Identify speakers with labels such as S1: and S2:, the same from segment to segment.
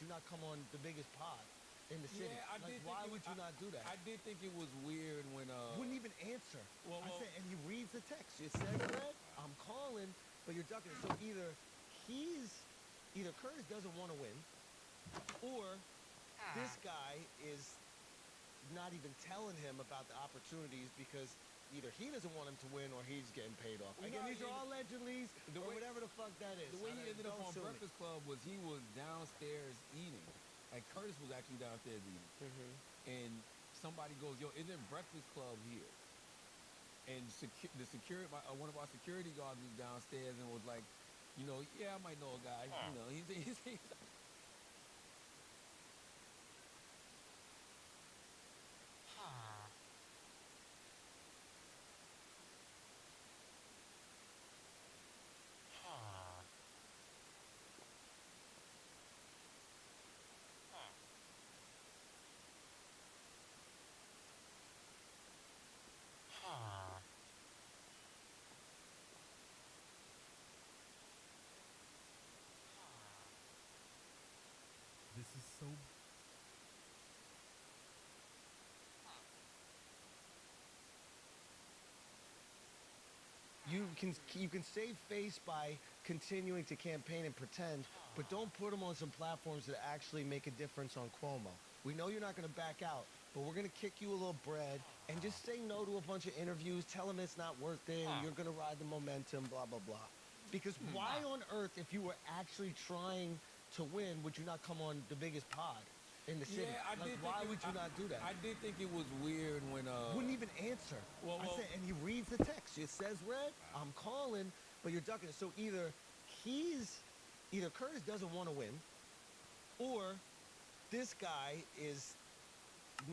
S1: not come on the biggest pod in the city?
S2: Yeah, I did.
S1: Why would you not do that?
S2: I did think it was weird when
S1: Wouldn't even answer.
S2: Well,
S1: I
S2: well,
S1: said, and he reads the text. It says red. I'm calling, but you're ducking it. So either Curtis doesn't want to win, or this guy is not even telling him about the opportunities because either he doesn't want him to win or he's getting paid off. Again, these are all legendaries or whatever the fuck that is.
S2: The way he ended up
S1: Don't
S2: on
S1: sue me.
S2: Breakfast Club was he was downstairs eating. Like Curtis was actually downstairs eating. And somebody goes, "Yo, isn't Breakfast Club here?" And the security, one of our security guards was downstairs and was like, "Yeah, I might know a guy. He's
S3: This is so.
S1: You can save face by continuing to campaign and pretend, but don't put them on some platforms that actually make a difference on Cuomo. We know you're not going to back out, but we're going to kick you a little bread and just say no to a bunch of interviews. Tell them it's not worth it. And you're going to ride the momentum. Blah blah blah. Because why on earth, if you were actually trying to win, would you not come on the biggest pod in the city?
S2: Yeah, I did.
S1: Why would you not do that?
S2: I did think it was weird when
S1: Wouldn't even answer.
S2: Well,
S1: I said, and he reads the text. It says red. I'm calling, but you're ducking it. So either Curtis doesn't want to win, or this guy is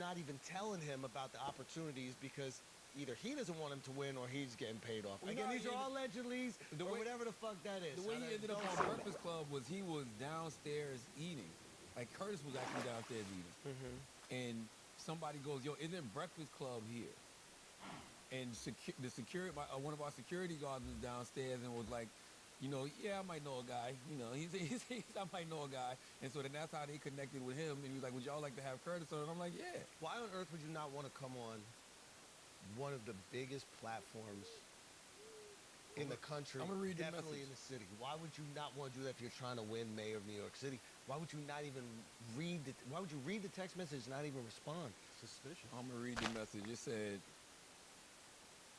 S1: not even telling him about the opportunities because either he doesn't want him to win or he's getting paid off.
S2: Well,
S1: Again, these are all legendaries or whatever the fuck that is.
S2: The way he ended up on Breakfast Club was he was downstairs eating. Like Curtis was actually downstairs eating. And somebody goes, "Yo, isn't Breakfast Club here?" And the security, one of our security guards was downstairs and was like, "Yeah, I might know a guy. I might know a guy." And so then that's how they connected with him. And he was like, "Would y'all like to have Curtis on?" And I'm like, "Yeah."
S1: Why on earth would you not want to come on one of the biggest platforms in the country,
S2: I'm gonna read the
S1: definitely
S2: message.
S1: in the city? Why would you not want to do that if you're trying to win mayor of New York City? Why would you not even why would you read the text message and not even respond?
S3: Suspicious.
S2: I'm gonna read the message. It said,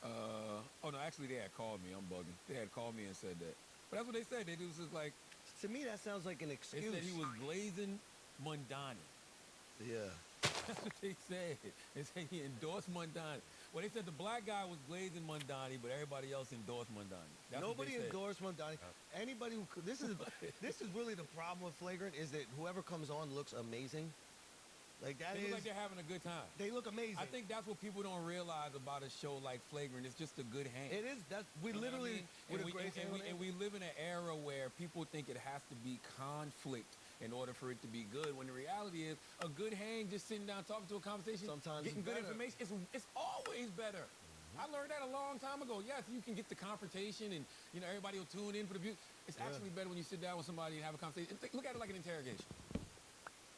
S2: "Oh no, actually they had called me. I'm bugging. They had called me and said that. But that's what they said. They was just like,
S1: To me, that sounds like an
S2: they
S1: excuse.
S2: said he was blazing Mondani.
S1: Yeah.
S2: That's what they said. They said he endorsed Mondani. Well, they said the black guy was blazing Mondani, but everybody else endorsed Mondani. That's what
S1: Nobody
S2: they said.
S1: endorsed Mondani. Anybody who this is really the problem with Flagrant is that whoever comes on looks amazing. Like that
S2: They
S1: is
S2: look like they're having a good time.
S1: they look amazing.
S2: I think that's what people don't realize about a show like Flagrant. It's just a good hang.
S1: it is that we
S2: You know what I
S1: literally
S2: mean?
S1: with
S2: and,
S1: a great
S2: and we live in an era where people think it has to be conflict in order for it to be good. When the reality is, a good hang, just sitting down talking to a conversation,
S1: Sometimes
S2: getting
S1: it's
S2: good
S1: better.
S2: information, it's always better. I learned that a long time ago. Yes, you can get the confrontation, and everybody will tune in for the view. It's actually better when you sit down with somebody and have a conversation. Look at it like an interrogation.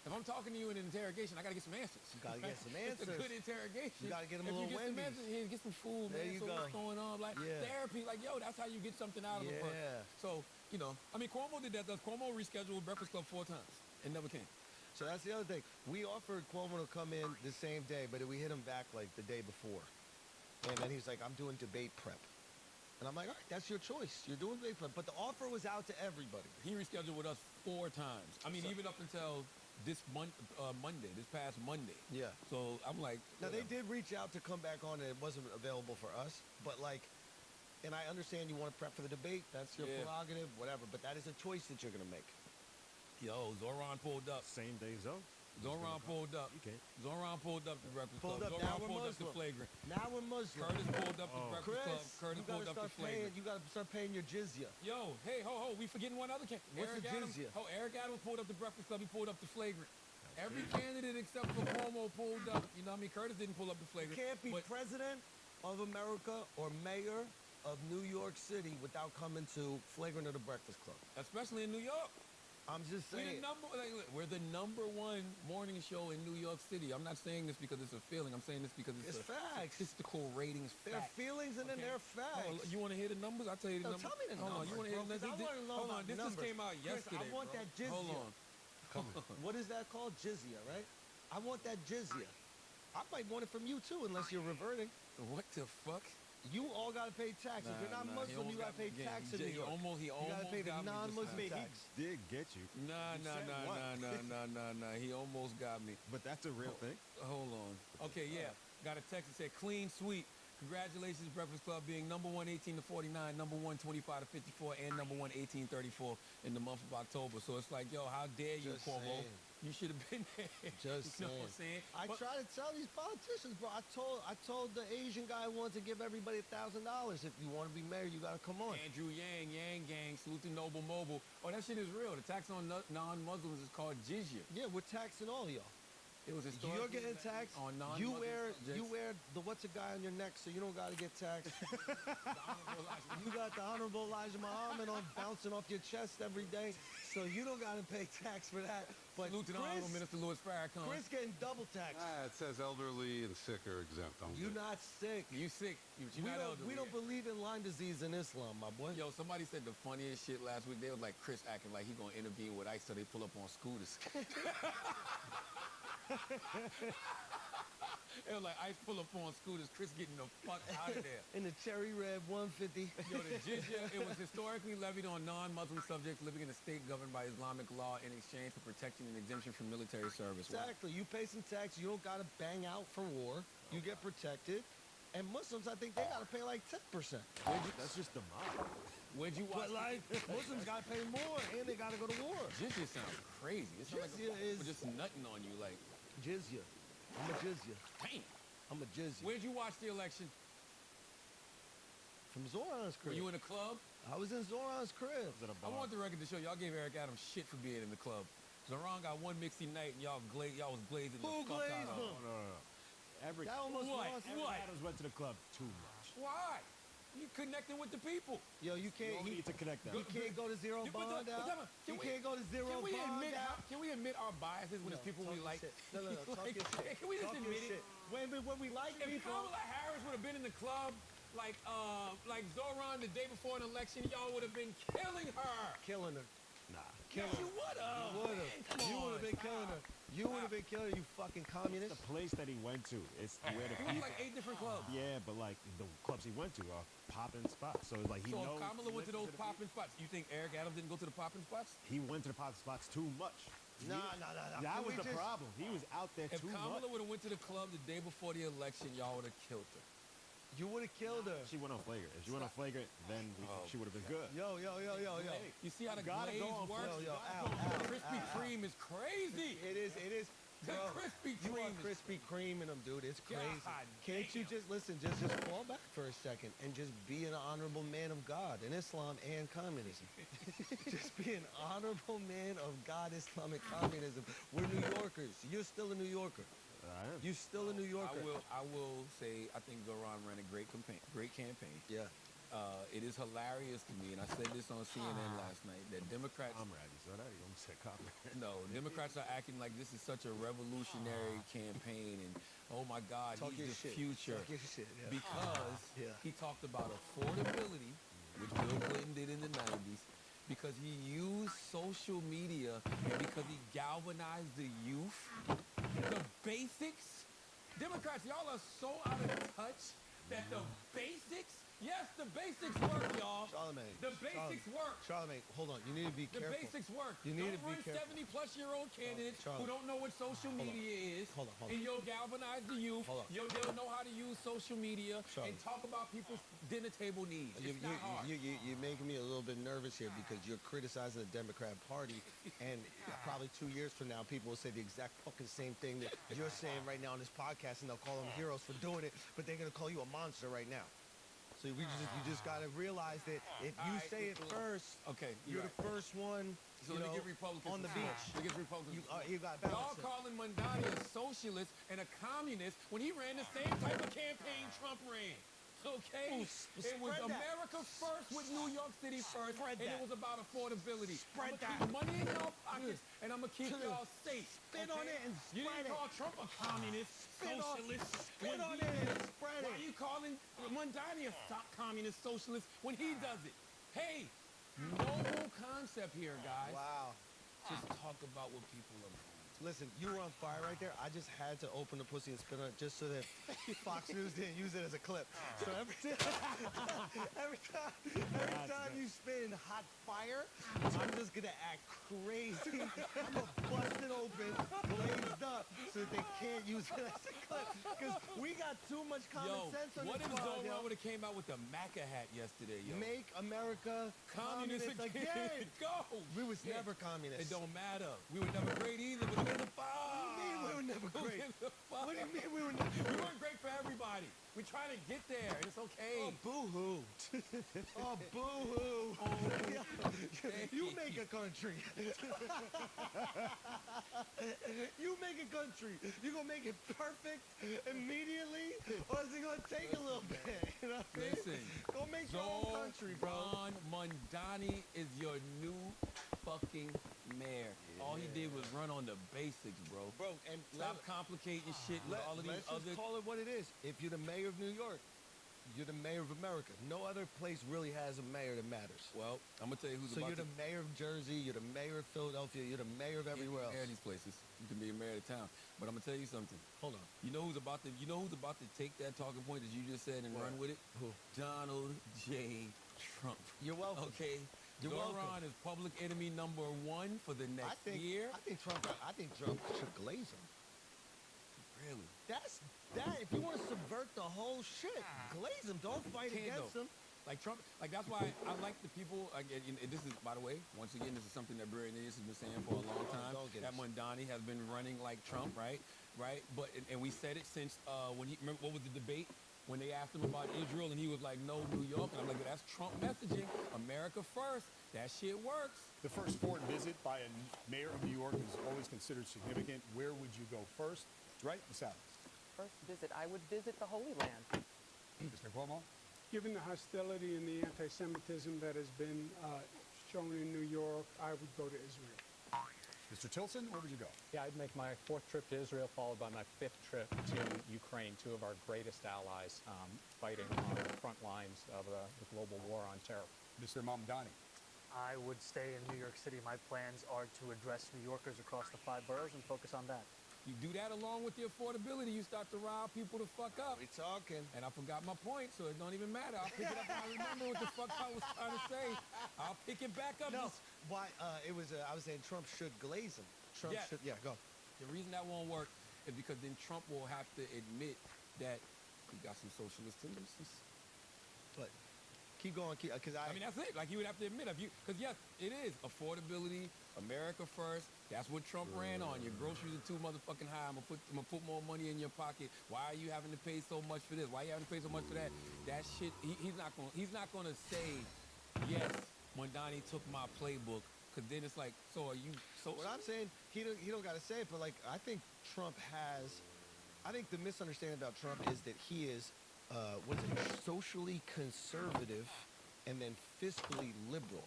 S2: If I'm talking to you in an interrogation, I gotta get some answers.
S1: You gotta get some
S2: It's a
S1: answers.
S2: good interrogation.
S1: You gotta get 'em a
S2: If
S1: little
S2: you get some
S1: Wendy's.
S2: answers, here, get some food,
S1: There
S2: man.
S1: you
S2: So
S1: go.
S2: what's going on? Like
S1: Yeah.
S2: therapy, like that's how you get something out of a person.
S1: Yeah.
S2: So Cuomo did that. Cuomo rescheduled Breakfast Club 4 times and never came.
S1: So that's the other thing. We offered Cuomo to come in the same day, but we hit him back like the day before. And then he's like, "I'm doing debate prep." And I'm like, "All right, that's your choice. You're doing debate prep." But the offer was out to everybody.
S2: He rescheduled with us 4 times. I mean, even up until this Monday, this past Monday.
S1: Yeah.
S2: So I'm like,
S1: Now, they
S2: whatever.
S1: did reach out to come back on, and it wasn't available for us. But, and I understand you want to prep for the debate. That's your
S2: Yeah.
S1: prerogative, whatever. But that is a choice that you're going to make.
S2: Yo, Zoran pulled up.
S3: Same day zone.
S2: Zoran pulled up.
S3: You can't.
S2: Zoran pulled up to Breakfast
S1: Pulled
S2: Club.
S1: up.
S2: Zoran
S1: Now we're
S2: pulled up to
S1: Muslim.
S2: Flagrant.
S1: Now we're Muslim.
S2: Curtis pulled up to
S3: Oh.
S2: Breakfast
S1: Chris,
S2: Club. Curtis
S1: you
S2: pulled
S1: gotta
S2: up to
S1: start paying.
S2: Flagrant.
S1: You got to start paying your jizya.
S2: Yo, hey, ho, we forgetting one other candidate.
S1: What's
S2: Eric
S1: the
S2: Adams.
S1: jizya?
S2: Oh, Eric Adams pulled up to Breakfast Club. He pulled up to Flagrant. Every candidate except for Cuomo pulled up. You know what I mean? Curtis didn't pull up to
S1: You
S2: Flagrant.
S1: can't be
S2: but
S1: president of America or mayor of New York City without coming to Flagrant or the Breakfast Club.
S2: especially in New York.
S1: I'm just
S2: We're
S1: saying.
S2: we're the number one morning show in New York City. I'm not saying this because it's a feeling. I'm saying this because it's
S1: It's
S2: a
S1: facts.
S2: statistical ratings
S1: There are
S2: fact.
S1: feelings and then
S2: Okay.
S1: there are facts.
S2: Hold on, you want to hear the numbers? I'll tell you the
S1: No,
S2: numbers.
S1: tell me the
S2: Hold on,
S1: numbers,
S2: you want to hear
S1: bro,
S2: the
S1: 'cause I wanna know
S2: Hold
S1: about
S2: on,
S1: the
S2: this just
S1: numbers.
S2: came out
S1: Chris,
S2: yesterday.
S1: I want
S2: bro.
S1: that jizya.
S2: Hold on.
S1: What is that called? Jizya, right? I want that jizya. I might want it from you too, unless you're reverting.
S2: What the fuck?
S1: You all gotta pay tax. If you're not
S2: He
S1: Muslim,
S2: almost
S1: you gotta
S2: got me
S1: pay
S2: again.
S1: tax in
S2: He
S1: New York.
S2: almost
S1: You gotta pay the
S2: got me just
S1: non-Muslim
S2: now.
S3: He
S1: tax.
S3: did get you.
S2: Nah.
S3: said what?
S2: Nah. He almost got me.
S3: But that's a real thing.
S2: Hold on. Okay, yeah. Got a text that said clean sweep. Congratulations, Breakfast Club, being number one 18 to 49, number one 25 to 54, and number one 18 34 in the month of October. So it's like, yo, how dare you,
S1: Just
S2: Cuomo?
S1: saying.
S2: You should have been there.
S1: Just
S2: you know what I'm saying?
S1: I
S2: But-
S1: try to tell these politicians, bro. I told the Asian guy once to give everybody $1,000. If you want to be mayor, you gotta come on.
S2: Andrew Yang Gang, salute to Noble Mobile. Oh, that shit is real. The tax on non-Muslims is called jizya.
S1: Yeah, we're taxing all of y'all.
S2: It was
S1: You're
S2: historically
S1: getting taxed.
S2: on non-Muslim
S1: You wear
S2: subjects.
S1: the what's a guy on your neck, so you don't gotta get taxed. You got the Honorable Elijah Muhammad on bouncing off your chest every day, so you don't gotta pay tax for that. But
S2: Salute to the Honorable Minister Louis Farrakhan.
S1: Chris getting double taxed.
S4: It says elderly and sick are exempt. I'm
S1: You
S4: good.
S1: not sick.
S2: You sick. You're not elderly.
S1: We don't believe in Lyme disease in Islam, my boy.
S2: Yo, somebody said the funniest shit last week. They was like Chris acting like he gonna intervene with ICE, so they pull up on scooters. It was like ICE pull up on scooters. Chris getting the fuck out of there.
S1: In the cherry red 150.
S2: Yo, the jizya, it was historically levied on non-Muslim subjects living in a state governed by Islamic law in exchange for protection and exemption from military service. Wow.
S1: Exactly. You pay some tax. You don't gotta bang out for war. You get protected. And Muslims, I think they gotta pay like 10%.
S3: That's just the mob.
S2: Where'd you watch?
S1: But like Muslims gotta pay more, and they gotta go to war.
S2: Jizya sounds crazy. It sounds like
S1: Jizya
S2: a
S1: is-
S2: just nutting on you, like,
S1: Jizya. I'm a jizya.
S2: damn.
S1: I'm a jizya.
S2: Where'd you watch the election?
S1: From Zoran's
S2: Were
S1: crib.
S2: you in a club?
S1: I was in Zoran's crib.
S3: Was it a
S2: I
S3: bar?
S2: want the record to show y'all gave Eric Adams shit for being in the club. Zoran got one mixy night and y'all was blazing
S1: Who
S2: the fuck
S1: glazed
S2: out of
S1: him?
S2: him.
S3: No. Every
S1: That almost
S2: What?
S1: lost.
S3: Every
S2: What?
S3: Adams went to the club too much.
S2: Why? You connecting with the people.
S1: Yo, you
S3: You
S1: can't.
S3: don't need to connect that.
S1: He can't go to zero
S2: Yeah, but
S1: bond
S2: the-
S1: out.
S2: but
S1: He
S2: can we-
S1: can't go to zero
S2: Can we
S1: bond
S2: admit
S1: out.
S2: can we admit our biases when it's people
S1: talk
S2: we
S1: your
S2: like?
S1: shit. No, talk
S2: Like,
S1: your shit.
S2: Can we just
S1: Talk your
S2: admit it?
S1: shit. When we like
S2: If
S1: people.
S2: Kamala Harris would have been in the club like Zoran the day before an election, y'all would have been killing her.
S1: Killing her.
S3: Nah.
S2: Yes, you would have.
S1: You would have. You would have been killing her. You would have been killing her, you fucking communist.
S3: The place that he went to, it's where the
S2: He went to
S3: people.
S2: like 8 different clubs.
S3: Yeah, but like the clubs he went to are popping spots. So it's like he
S2: So
S3: knows.
S2: if Kamala went to those
S3: the
S2: popping spots, you think Eric Adams didn't go to the popping spots?
S3: He went to the popping spots too much.
S1: Nah.
S3: That
S1: Can
S3: was
S1: we
S3: the
S1: just-
S3: problem. He was out there
S2: If
S3: too
S2: Kamala
S3: much.
S2: would have went to the club the day before the election, y'all would have killed her.
S1: You would have killed her.
S3: She went on flagrant. If she went on flagrant, then she would have been good.
S1: Yo.
S2: You see how the
S3: Gotta
S2: glaze
S3: go on
S2: works?
S1: Yo,
S2: Krispy Kreme is crazy.
S1: It is.
S2: The
S1: Bro,
S2: Krispy
S1: you are
S2: Kreme is
S1: Krispy Kreme in them, dude. It's crazy.
S2: God
S1: Can't you
S2: damn.
S1: just listen? Just fall back for a second and just be an honorable man of God in Islam and communism. Just be an honorable man of God, Islam, and communism. We're New Yorkers. You're still a New Yorker.
S3: I am.
S1: You're still a New Yorker.
S2: I will say I think Zoran ran a great campaign.
S1: Yeah.
S2: It is hilarious to me, and I said this on CNN last night, that Democrats
S3: Comrade, you saw that? You almost said comrade.
S2: no, Democrats are acting like this is such a revolutionary campaign, and oh my God,
S1: Talk your
S2: he's the
S1: shit.
S2: future.
S1: Talk your shit. Yeah.
S2: Because
S1: Yeah.
S2: he talked about affordability, which Bill Clinton did in the 90s, because he used social media and because he galvanized the youth. The basics, Democrats, y'all are so out of touch that the basics, yes, the basics work, y'all.
S1: Charlamagne.
S2: The basics work.
S1: Charlamagne, hold on. You need to be
S2: The
S1: careful.
S2: basics work.
S1: You need
S2: don't
S1: to be
S2: run
S1: careful.
S2: 70-plus-year-old candidates
S1: Charlie.
S2: who don't know what social media is.
S1: Hold on.
S2: And you'll galvanize the youth.
S1: Hold on.
S2: They'll know how to use social media
S1: Charlie.
S2: and talk about people's dinner table needs. It's not hard.
S1: You're making me a little bit nervous here because you're criticizing the Democrat Party, and probably 2 years from now, people will say the exact fucking same thing that you're saying right now on this podcast, and they'll call them heroes for doing it, but they're gonna call you a monster right now. So you just gotta realize that if you
S2: Alright,
S1: say it
S2: cool.
S1: first,
S2: Okay,
S1: you're
S2: you're
S1: the first one.
S2: So
S1: you
S2: let me
S1: know,
S2: give Republicans
S1: on the
S2: some
S1: beach.
S2: slack. Let me give Republicans
S1: You,
S2: some slack.
S1: you got
S2: Y'all
S1: balance.
S2: calling Mondani a socialist and a communist when he ran the same type of campaign Trump ran. okay? It was
S1: spread that.
S2: America first with New York City first,
S1: Spread
S2: and it
S1: that.
S2: was about affordability.
S1: Spread
S2: I'ma
S1: that.
S2: keep money in y'all pockets, and I'm gonna keep y'all safe.
S1: Spit on it and
S2: You
S1: spread
S2: didn't
S1: it.
S2: call Trump a communist,
S1: Spit on-
S2: socialist.
S1: spit
S2: when
S1: on
S2: he
S1: it and
S2: did it.
S1: spread
S2: Why
S1: it.
S2: are you calling Mondani a communist, socialist when he does it? Hey, noble concept here, guys.
S1: Wow.
S2: Just talk about what people are going.
S1: Listen, you were on fire right there. I just had to open the pussy and spit on it just so that Fox News didn't use it as a clip. So every time you spit in hot fire, I'm just gonna act crazy. I'm gonna bust it open, blazed up, so that they can't use it as a clip. Because we got too much common
S2: Yo,
S1: sense on
S2: what
S1: this
S2: if
S1: pod,
S2: Zoran
S1: yo.
S2: would have came out with the MACA hat yesterday, yo?
S1: Make America
S2: communist again. Go.
S1: We was
S2: Yeah.
S1: never communist.
S2: It don't matter. We were never great either, but who gives a fuck?
S1: What do you mean we were never
S2: Who
S1: great?
S2: gives a fuck?
S1: What do you mean we were never
S2: We weren't great for everybody. We're trying to get there, and it's okay.
S1: Oh, boo-hoo. Oh, boo-hoo. You make a country. You make a country. You gonna make it perfect immediately, or is it gonna take a little bit? You know what I mean?
S2: Listen,
S1: Go make your own country, bro.
S2: Zoran Mondani is your new fucking mayor. All he did was run on the basics, bro.
S1: Bro, and
S2: Stop complicating shit with all of these
S1: let's just
S2: other.
S1: call it what it is. If you're the mayor of New York, you're the mayor of America. No other place really has a mayor that matters.
S2: Well, I'm gonna tell you who's
S1: So
S2: about
S1: you're the mayor of Jersey, you're the mayor of Philadelphia, you're the mayor of everywhere
S2: mayor of
S1: else.
S2: these places. You can be a mayor of the town, but I'm gonna tell you something.
S1: Hold on.
S2: You know who's about to take that talking point that you just said and
S1: What?
S2: run with it?
S1: Who?
S2: Donald J. Trump.
S1: You're welcome.
S2: Okay.
S1: You're
S2: Zoran
S1: welcome.
S2: is public enemy number 1 for the next year.
S1: I think Trump should glaze him.
S2: Really?
S1: If you want to subvert the whole shit, glaze him. Don't fight
S2: Can't
S1: against
S2: though.
S1: him.
S2: Like Trump, like that's why I like the people. Like, and this is, by the way, once again, this is something that Bernice has been saying for a long time.
S1: Don't get
S2: That
S1: us.
S2: Mondani has been running like Trump, right? But and we said it since when he remember what was the debate when they asked him about Israel and he was like, no, New York. And I'm like, that's Trump messaging. America first. That shit works.
S5: The first foreign visit by a mayor of New York is always considered significant. Where would you go first? Right, Ms. Adams?
S6: First visit, I would visit the Holy Land.
S5: Mr. Cuomo?
S7: Given the hostility and the anti-Semitism that has been shown in New York, I would go to Israel.
S5: Mr. Tilson, where would you go?
S8: Yeah, I'd make my 4th trip to Israel, followed by my 5th trip to Ukraine, 2 of our greatest allies fighting on the front lines of the global war on terror.
S5: Mr. Mamdani?
S9: I would stay in New York City. My plans are to address New Yorkers across the 5 boroughs and focus on that.
S2: You do that along with the affordability, you start to rile people to fuck up.
S1: We talking.
S2: And I forgot my point, so it don't even matter. I'll pick it up when I remember what the fuck I was trying to say. I'll pick it back up.
S1: No, why? I was saying Trump should glaze him. Trump
S2: Yes.
S1: should. Yeah, go.
S2: The reason that won't work is because then Trump will have to admit that he got some socialist tendencies.
S1: But keep going, because
S2: I mean, that's it. Like, he would have to admit, because yes, it is affordability, America first. That's what Trump ran on. Your groceries are too motherfucking high. I'm gonna put more money in your pocket. Why are you having to pay so much for this? Why are you having to pay so much for that? That shit. He's not gonna say, yes, Mondani took my playbook. Because then it's like, so are you? So
S1: what I'm saying, he don't got to say it, but like I think Trump has. I think the misunderstanding about Trump is that he is, socially conservative, and then fiscally liberal.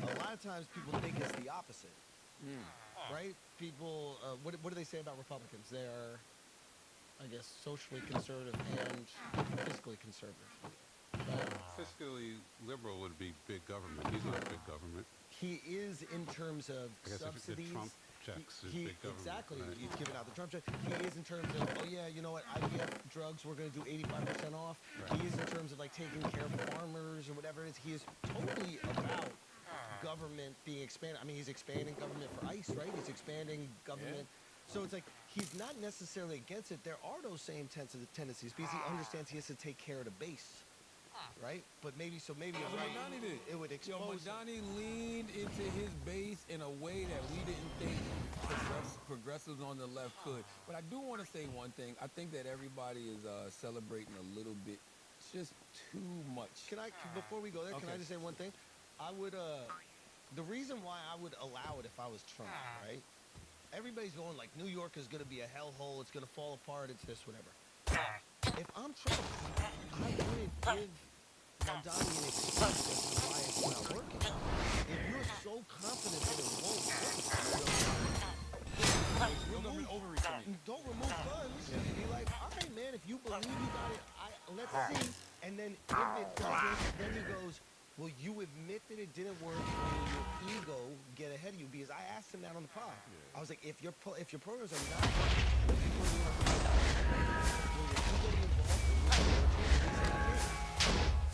S1: A lot of times people think it's the opposite, right? People, what do they say about Republicans? They're, I guess, socially conservative and fiscally conservative.
S4: Fiscally liberal would be big government. He's not big government.
S1: He is in terms of
S4: I guess if
S1: subsidies.
S4: Trump checks is big government.
S1: Exactly.
S4: Right.
S1: He's giving out the Trump check. He is in terms of, oh yeah, you know what, IVF drugs, we're going to do 85% off.
S4: Right.
S1: He is in terms of like taking care of farmers or whatever it is. He is totally about government being expanded. I mean, he's expanding government for ICE, right? He's expanding government. So it's like, he's not necessarily against it. There are those same tendencies because he understands he has to take care of the base. Right? But maybe
S2: That's
S1: you're
S2: what
S1: right.
S2: Mondani did.
S1: It would
S2: Yo,
S1: expose him.
S2: Mondani leaned into his base in a way that we didn't think progressives on the left could. But I do want to say one thing. I think that everybody is celebrating a little bit, just too much.
S1: Before we go there, can I
S2: Okay.
S1: just say one thing? I would, the reason why I would allow it if I was Trump, right? Everybody's going like, New York is going to be a hellhole, it's going to fall apart, it's this, whatever. if I'm Trump, I wouldn't give Mamdani an excuse as to why it's not working. If you're so confident that it won't work,
S2: Your government overreach on me.
S1: don't remove funds. Be like, all right, man, if you believe you got it, let's see. And then if it doesn't, then he goes, well, you admit that it didn't work and your ego get ahead of you. Because I asked him that on the pod. I was like, if your programs are not working, will your ego be involved?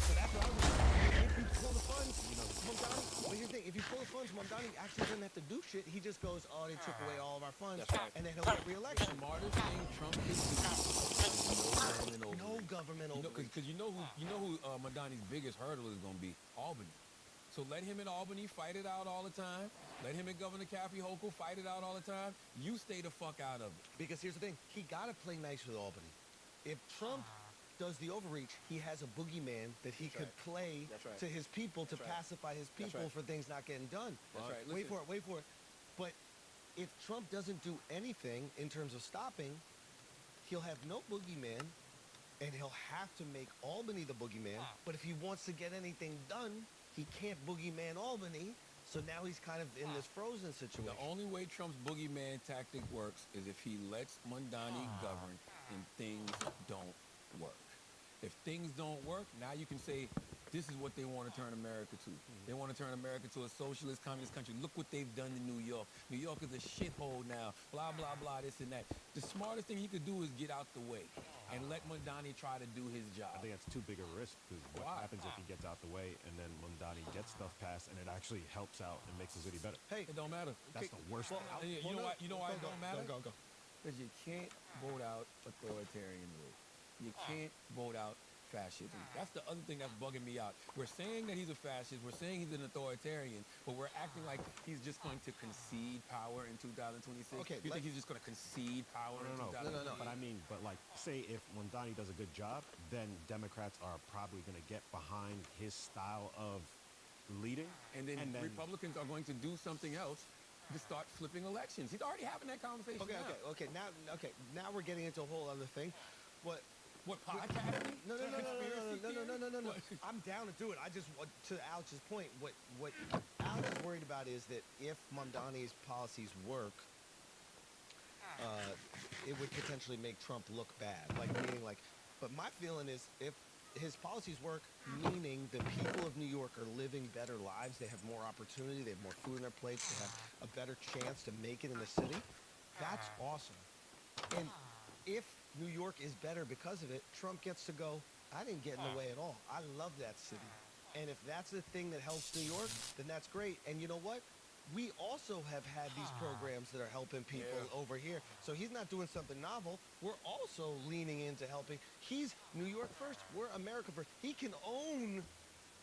S1: So that's what I was like. If you pull the funds, Mamdani, but here's the thing, if you pull the funds, Mamdani actually doesn't have to do shit. He just goes, oh, they took away all of our funds,
S2: That's right.
S1: and then he'll get re-election.
S2: The smartest thing Trump could do is
S1: No government overreach.
S2: Because you know who Mamdani's biggest hurdle is going to be? Albany. So let him in Albany fight it out all the time. Let him and Governor Kathy Hochul fight it out all the time. You stay the fuck out of it.
S1: Because here's the thing, he got to play nice with Albany. If Trump does the overreach, he has a boogeyman that he could play to his people to pacify his people for things not getting done.
S2: That's right.
S1: Wait for it. But if Trump doesn't do anything in terms of stopping, he'll have no boogeyman, and he'll have to make Albany the boogeyman. But if he wants to get anything done, he can't boogeyman Albany. So now he's kind of in this frozen situation.
S2: The only way Trump's boogeyman tactic works is if he lets Mamdani govern and things don't work. If things don't work, now you can say, this is what they want to turn America to. They want to turn America to a socialist, communist country. Look what they've done to New York. New York is a shithole now. Blah, blah, blah, this and that. The smartest thing he could do is get out the way and let Mamdani try to do his job.
S3: I think that's too big a risk because what happens if he gets out the way and then Mamdani gets stuff passed and it actually helps out and makes the city better?
S1: Hey,
S2: It don't matter.
S3: That's the worst.
S2: You know why it don't matter?
S1: Go.
S2: Because you can't vote out authoritarian rule. You can't vote out fascism. That's the other thing that's bugging me out. We're saying that he's a fascist. We're saying he's an authoritarian, but we're acting like he's just going to concede power in 2026.
S1: Okay,
S2: You think he's just going to concede power in 2026?
S1: No.
S3: But I mean, like, say if Mamdani does a good job, then Democrats are probably going to get behind his style of leading.
S2: And then Republicans are going to do something else to start flipping elections. He's already having that conversation now.
S1: Okay. Now we're getting into a whole other thing.
S2: What, podcast?
S1: No.
S2: Conspiracy theory? What?
S1: I'm down to do it. I just want to Alex's point. What Alex is worried about is that if Mamdani's policies work, it would potentially make Trump look bad. But my feeling is if his policies work, meaning the people of New York are living better lives, they have more opportunity, they have more food on their plates, they have a better chance to make it in the city. That's awesome. And if New York is better because of it, Trump gets to go, I didn't get in the way at all. I love that city. And if that's the thing that helps New York, then that's great. And you know what? We also have had these programs that are helping people over here. So he's not doing something novel. We're also leaning into helping. He's New York first. We're America first. He can own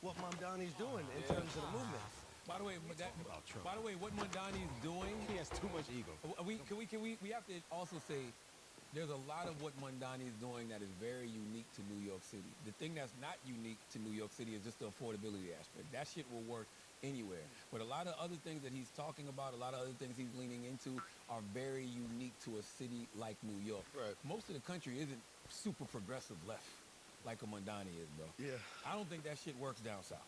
S1: what Mamdani's doing in terms of the movement.
S2: By the way, what Mamdani's doing,
S3: He has too much ego.
S2: we have to also say there's a lot of what Mamdani is doing that is very unique to New York City. The thing that's not unique to New York City is just the affordability aspect. That shit will work anywhere. But a lot of other things that he's talking about, a lot of other things he's leaning into are very unique to a city like New York.
S1: Right.
S2: Most of the country isn't super progressive left like a Mamdani is, bro.
S1: Yeah.
S2: I don't think that shit works down south.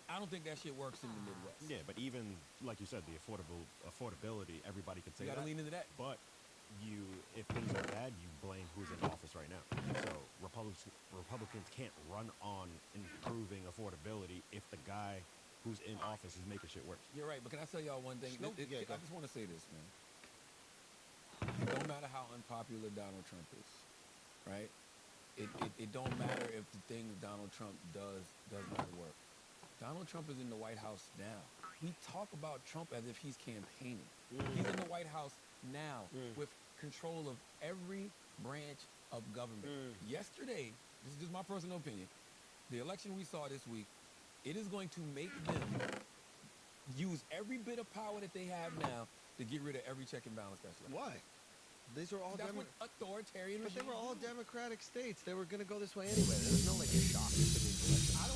S2: I don't think that shit works in the Midwest.
S3: Yeah, but even like you said, the affordability, everybody could say
S2: You gotta
S3: that.
S2: lean into that.
S3: But if things are bad, you blame who's in office right now. So Republicans can't run on improving affordability if the guy who's in office is making shit worse.
S2: You're right, but can I tell y'all one thing?
S1: No,
S2: I just want to say this, man. It don't matter how unpopular Donald Trump is, right? It don't matter if the things Donald Trump does not work. Donald Trump is in the White House now. We talk about Trump as if he's campaigning. He's in the White House now with control of every branch of government. Yesterday, this is just my personal opinion, the election we saw this week, it is going to make them use every bit of power that they have now to get rid of every check and balance that's left.
S1: Why? These are all
S2: That's what
S1: Democratic.
S2: authoritarian
S1: But they
S2: regimes
S1: were all
S2: do.
S1: Democratic states. They were going to go this way anyway. There was no shock to these elections.
S2: I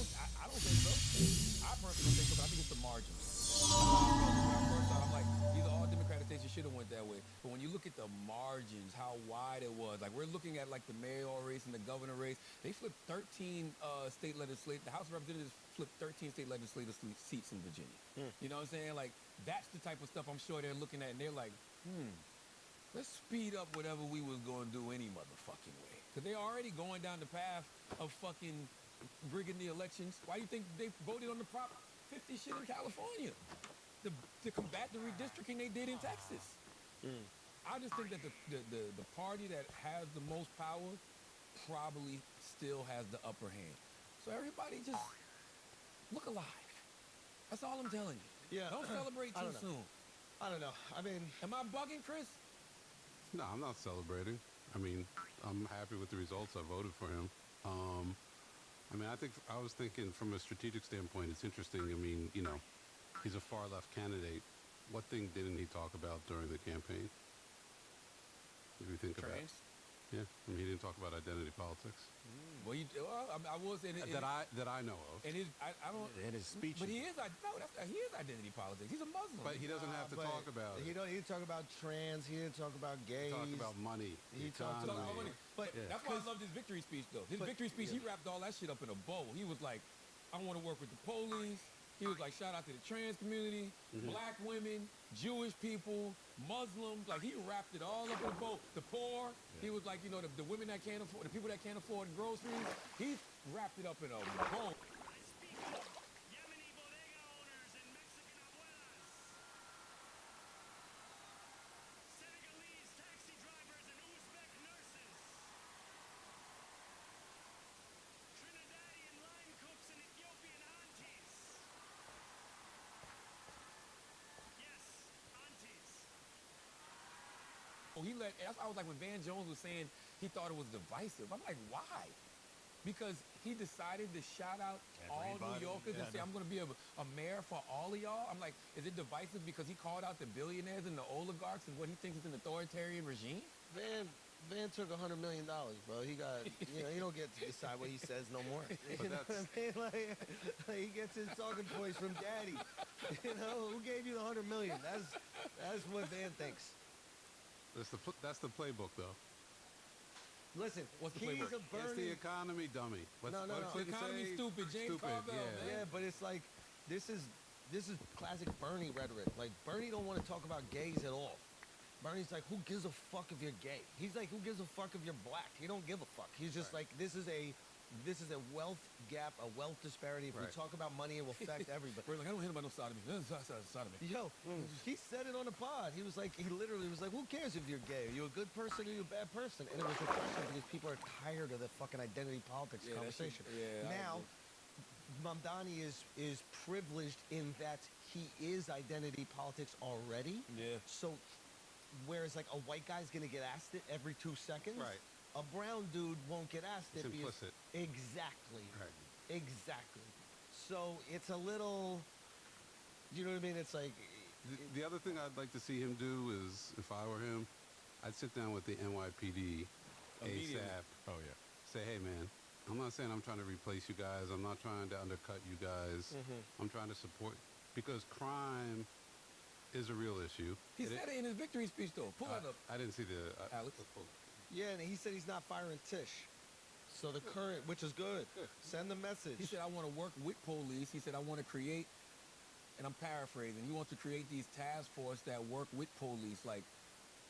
S2: don't think so. I personally don't think so, but I think it's the margins. I'm like, these are all Democratic conversation should have went that way. But when you look at the margins, how wide it was, like we're looking at like the mayoral race and the governor race, they flipped 13 state legislators. The House of Representatives flipped 13 state legislative seats in Virginia. You know what I'm saying? Like that's the type of stuff I'm sure they're looking at, and they're like, let's speed up whatever we was going to do any motherfucking way. Because they're already going down the path of fucking rigging the elections. Why do you think they voted on the Prop 50 shit in California? To combat the redistricting they did in Texas. I just think that the party that has the most power probably still has the upper hand. So everybody just look alive. That's all I'm telling you.
S1: Yeah.
S2: Don't celebrate
S1: I
S2: too
S1: don't know.
S2: soon.
S1: I don't know. I mean,
S2: Am I bugging, Chris?
S4: No, I'm not celebrating. I mean, I'm happy with the results. I voted for him. I mean, I was thinking from a strategic standpoint, it's interesting. I mean, you know, he's a far left candidate. What thing didn't he talk about during the campaign? What do you think about?
S2: Trans?
S4: Yeah, I mean, he didn't talk about identity politics
S2: Well, I was in it.
S4: that I know of.
S2: And I don't.
S3: In his speech,
S2: But he is identity politics. He's a Muslim.
S4: But he doesn't have to
S1: but
S4: talk about
S1: He
S4: it.
S1: didn't talk about trans. He didn't talk about gays.
S4: He talked about money.
S1: He
S4: the
S1: talked
S2: So,
S4: economy.
S1: But
S2: that's why I loved his victory speech, though. His
S1: but-
S2: victory speech, he wrapped all that shit up in a bow. He was like, I want to work with the police. He was like, shout out to the trans community, black women, Jewish people, Muslims. Like, he wrapped it all up in a bow. The poor, he was like, you know, the women that can't afford, the people that can't afford groceries. He wrapped it up in a bow.
S10: Yemeni bodega owners and Mexican abuelas. Senegalese taxi drivers and Uzbek nurses. Trinidadian line cooks and Ethiopian aunties. Yes, aunties.
S2: Oh, that's why I was like, when Van Jones was saying he thought it was divisive, I'm like, why? Because he decided to shout out all
S3: Everybody.
S2: New Yorkers and
S3: Yeah,
S2: say,
S3: I
S2: I'm going to be a mayor for all of y'all. I'm like, is it divisive because he called out the billionaires and the oligarchs and what he thinks is an authoritarian regime?
S1: Van took $100 million, bro. He got, he don't get to decide what he says no more. You know what I mean? Like, he gets his talking points from daddy. You know, who gave you the $100 million? That's what Van thinks.
S4: That's the playbook, though.
S1: Listen,
S2: What's the
S1: he's
S2: playbook?
S1: a
S4: It's the
S1: Bernie.
S4: economy, dummy.
S1: No, no, no.
S2: The economy's stupid. James Carville, man.
S1: Yeah, but it's like this is classic Bernie rhetoric. Like Bernie don't want to talk about gays at all. Bernie's like, who gives a fuck if you're gay? He's like, who gives a fuck if you're black? He don't give a fuck. He's just like, this is a wealth gap, a wealth disparity. If we
S4: Right.
S1: talk about money, it will affect everybody.
S2: We're like, I don't hear about no sodomy. Sodomy.
S1: Yo, he said it on the pod. He literally was like, who cares if you're gay? Are you a good person or are you a bad person? And it was refreshing because people are tired of the fucking identity politics
S2: Yeah, that shit-
S1: conversation.
S2: yeah, I
S1: Now, Mamdani is privileged in that he is identity politics already.
S2: Yeah.
S1: So, whereas like a white guy's gonna get asked it every 2 seconds,
S4: Right.
S1: a brown dude won't get asked
S4: It's
S1: it. because-
S4: implicit.
S1: Exactly.
S4: Right.
S1: Exactly. So it's a little, you know what I mean? It's like,
S4: The other thing I'd like to see him do is, if I were him, I'd sit down with the NYPD
S2: Immediately.
S4: ASAP.
S3: Oh yeah.
S4: Say, hey man, I'm not saying I'm trying to replace you guys. I'm not trying to undercut you guys. I'm trying to support, because crime is a real issue.
S2: He said it in his victory speech, though. Pull that up.
S4: I didn't see the
S2: Alex?
S4: let's pull it.
S1: yeah, and he said he's not firing Tish. So the current, which is good. Send the message.
S2: He said, I want to work with police. He said, I want to create, and I'm paraphrasing, he wants to create these task force that work with police, like,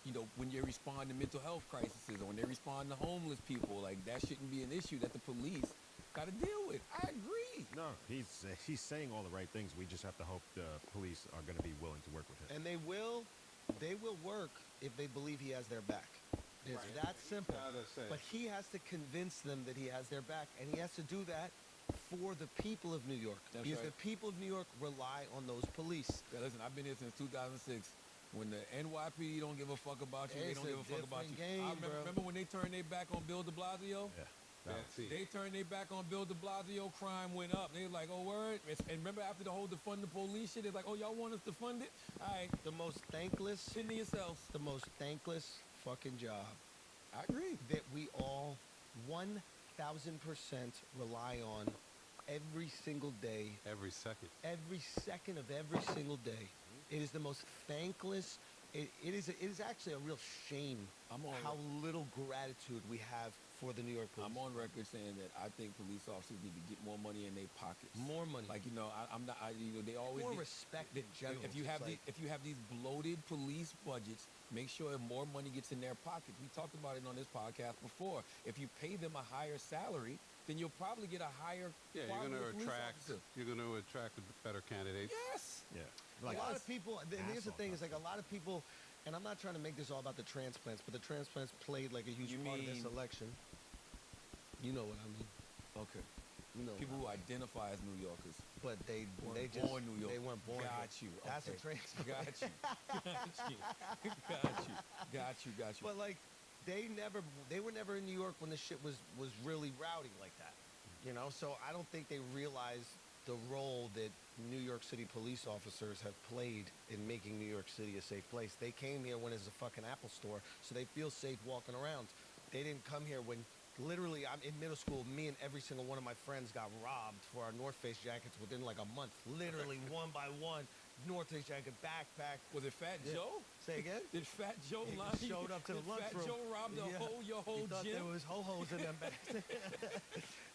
S2: you know, when you respond to mental health crises or when they respond to homeless people, like, that shouldn't be an issue that the police got to deal with. I agree.
S3: No, he's saying all the right things. We just have to hope the police are going to be willing to work with him.
S1: And they will work if they believe he has their back. It's
S4: Right.
S1: that simple.
S4: Gotta say.
S1: But he has to convince them that he has their back, and he has to do that for the people of New York.
S2: That's
S1: because
S2: right.
S1: the people of New York rely on those police.
S2: Yeah, listen, I've been here since 2006. When the NYPD don't give a fuck about you, they
S1: It's
S2: don't
S1: a
S2: give a fuck about you.
S1: different game,
S2: I
S1: bro.
S2: remember when they turned their back on Bill de Blasio?
S3: Yeah.
S4: Bad scene.
S2: They turned their back on Bill de Blasio, crime went up. They were like, oh, word. And remember after the whole defund the police shit, they're like, oh, y'all want us to fund it? All right,
S1: The most thankless,
S2: send to yourselves.
S1: the most thankless fucking job
S2: I agree.
S1: that we all 1,000% rely on every single day,
S4: Every second.
S1: every second of every single day. It is the most thankless, it is actually a real shame
S2: I'm on
S1: how little gratitude we have for the New York police.
S2: I'm on record saying that I think police officers need to get more money in their pockets.
S1: More money.
S2: Like I'm not. They always
S1: More
S2: get,
S1: respect
S2: they-
S1: in general.
S2: If you have
S1: It's like-
S2: if you have these bloated police budgets, make sure more money gets in their pockets. We talked about it on this podcast before. If you pay them a higher salary, then you'll probably get a higher
S4: Yeah,
S2: quality of police officer.
S4: you're going to attract better candidates.
S2: Yes.
S3: Yeah.
S1: a lot of people, and here's the
S3: asshole
S1: thing, is like a
S3: stuff.
S1: lot of people, and I'm not trying to make this all about the transplants, but the transplants played like a huge
S2: You
S1: part of this
S2: mean-
S1: election. You know what I mean.
S2: Okay.
S1: You know
S2: People
S1: what I
S2: who identify as New Yorkers.
S1: mean. But they
S2: Weren't
S1: just
S2: born New York.
S1: they weren't born.
S2: Got
S1: here.
S2: you.
S1: That's
S2: Okay.
S1: a transplant.
S2: Got you. Got you.
S1: But like, they were never in New York when the shit was really rowdy like that, you know. So I don't think they realized the role that New York City police officers have played in making New York City a safe place. They came here when it's a fucking Apple store, so they feel safe walking around. They didn't come here when. Literally, I'm in middle school. Me and every single one of my friends got robbed for our North Face jackets within like a month. Literally, one by one, North Face jacket, backpack.
S2: Was it Fat
S1: Yeah.
S2: Joe?
S1: Say again?
S2: Did Fat Joe
S1: He
S2: lie?
S1: showed up to the
S2: Did
S1: lunchroom.
S2: Fat Joe robbed your whole
S1: He thought
S2: gym?
S1: there was ho-hos in them bags.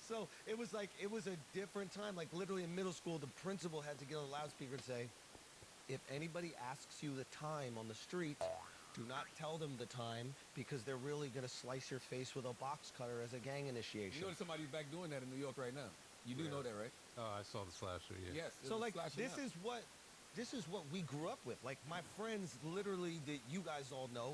S1: So it was a different time. Like literally in middle school, the principal had to get on a loudspeaker and say, if anybody asks you the time on the street, do not tell them the time because they're really going to slice your face with a box cutter as a gang initiation.
S2: You know somebody's back doing that in New York right now. You do know that, right?
S4: Oh, I saw the slasher, yeah.
S2: Yes.
S1: So
S2: it's
S1: like
S2: flashing
S1: this
S2: out.
S1: is what we grew up with. Like my friends literally that you guys all know,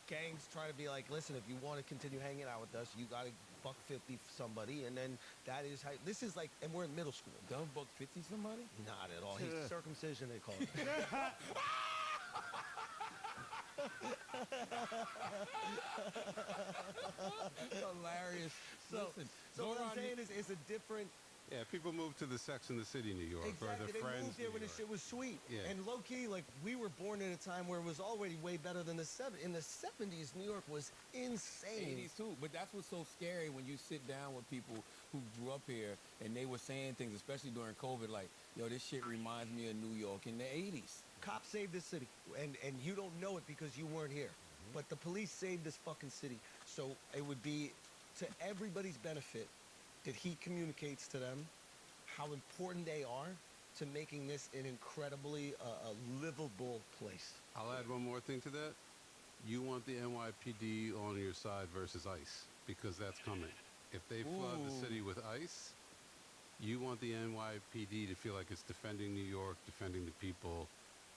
S1: gangs trying to be like, listen, if you want to continue hanging out with us, you got to $150 somebody, and then that is how this is like, and we're in middle school.
S2: Dumb $150 somebody?
S1: Not at all. He's circumcision, they call it.
S2: Hilarious.
S1: So,
S2: Listen,
S1: so what I'm
S2: Zoran-
S1: saying is, it's a different.
S4: Yeah, people move to the Sex and the City, New York, or
S1: Exactly.
S4: their
S1: They
S4: friends.
S1: moved here
S4: New
S1: when the
S4: York.
S1: shit was sweet.
S4: Yeah.
S1: And low key, like we were born at a time where it was already way better than in the 70s. New York was insane.
S2: 80s too, but that's what's so scary when you sit down with people who grew up here and they were saying things, especially during COVID, like, yo, this shit reminds me of New York in the 80s.
S1: Cops saved this city, and you don't know it because you weren't here. But the police saved this fucking city. So it would be to everybody's benefit that he communicates to them how important they are to making this an incredibly livable place.
S4: I'll add one more thing to that. You want the NYPD on your side versus ICE, because that's coming. If they flood the
S2: Ooh.
S4: city with ICE, you want the NYPD to feel like it's defending New York, defending the people.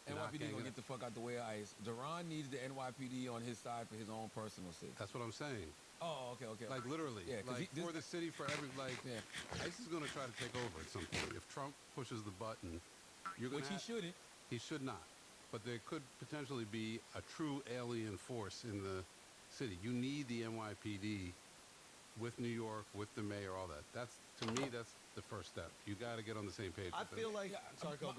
S4: not
S2: NYPD
S4: ganging
S2: gonna
S4: up.
S2: get the fuck out the way of ICE. Duran needs the NYPD on his side for his own personal sake.
S4: That's what I'm saying.
S2: Oh, okay.
S4: Like literally.
S2: Yeah, 'cause
S4: like
S2: this-
S4: for the city, for every
S2: Yeah.
S4: ICE is going to try to take over at some point. If Trump pushes the button, you're going
S2: Which
S4: to.
S2: he shouldn't.
S4: He should not. But there could potentially be a true alien force in the city. You need the NYPD with New York, with the mayor, all that. That's, to me, that's the first step. You got to get on the same page.
S1: I
S4: with them.
S1: feel like. Sorry, go.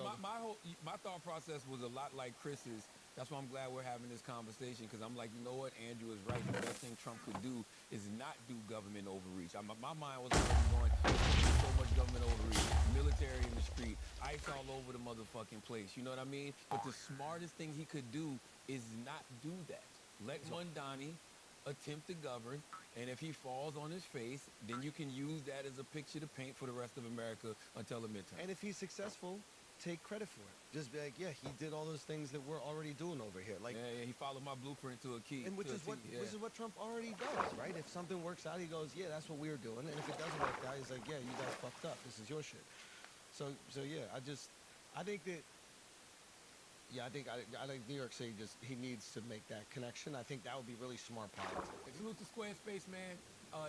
S2: My thought process was a lot like Chris's. That's why I'm glad we're having this conversation, because I'm like, you know what, Andrew is right. The best thing Trump could do is not do government overreach. My mind was already going, so much government overreach, military in the street, ICE all over the motherfucking place. You know what I mean? But the smartest thing he could do is not do that. Let Mondani attempt to govern, and if he falls on his face, then you can use that as a picture to paint for the rest of America until the midterm.
S1: And if he's successful, take credit for it. Just be like, yeah, he did all those things that we're already doing over here. Like,
S2: yeah, he followed my blueprint to a key.
S1: and which
S2: to a
S1: is what
S2: T, yeah.
S1: which is what Trump already does, right? If something works out, he goes, yeah, that's what we're doing. And if it doesn't work out, he's like, yeah, you guys fucked up. This is your shit. So yeah, I think that. Yeah, I think New York City he needs to make that connection. I think that would be really smart politics.
S2: Salute to Squarespace, man.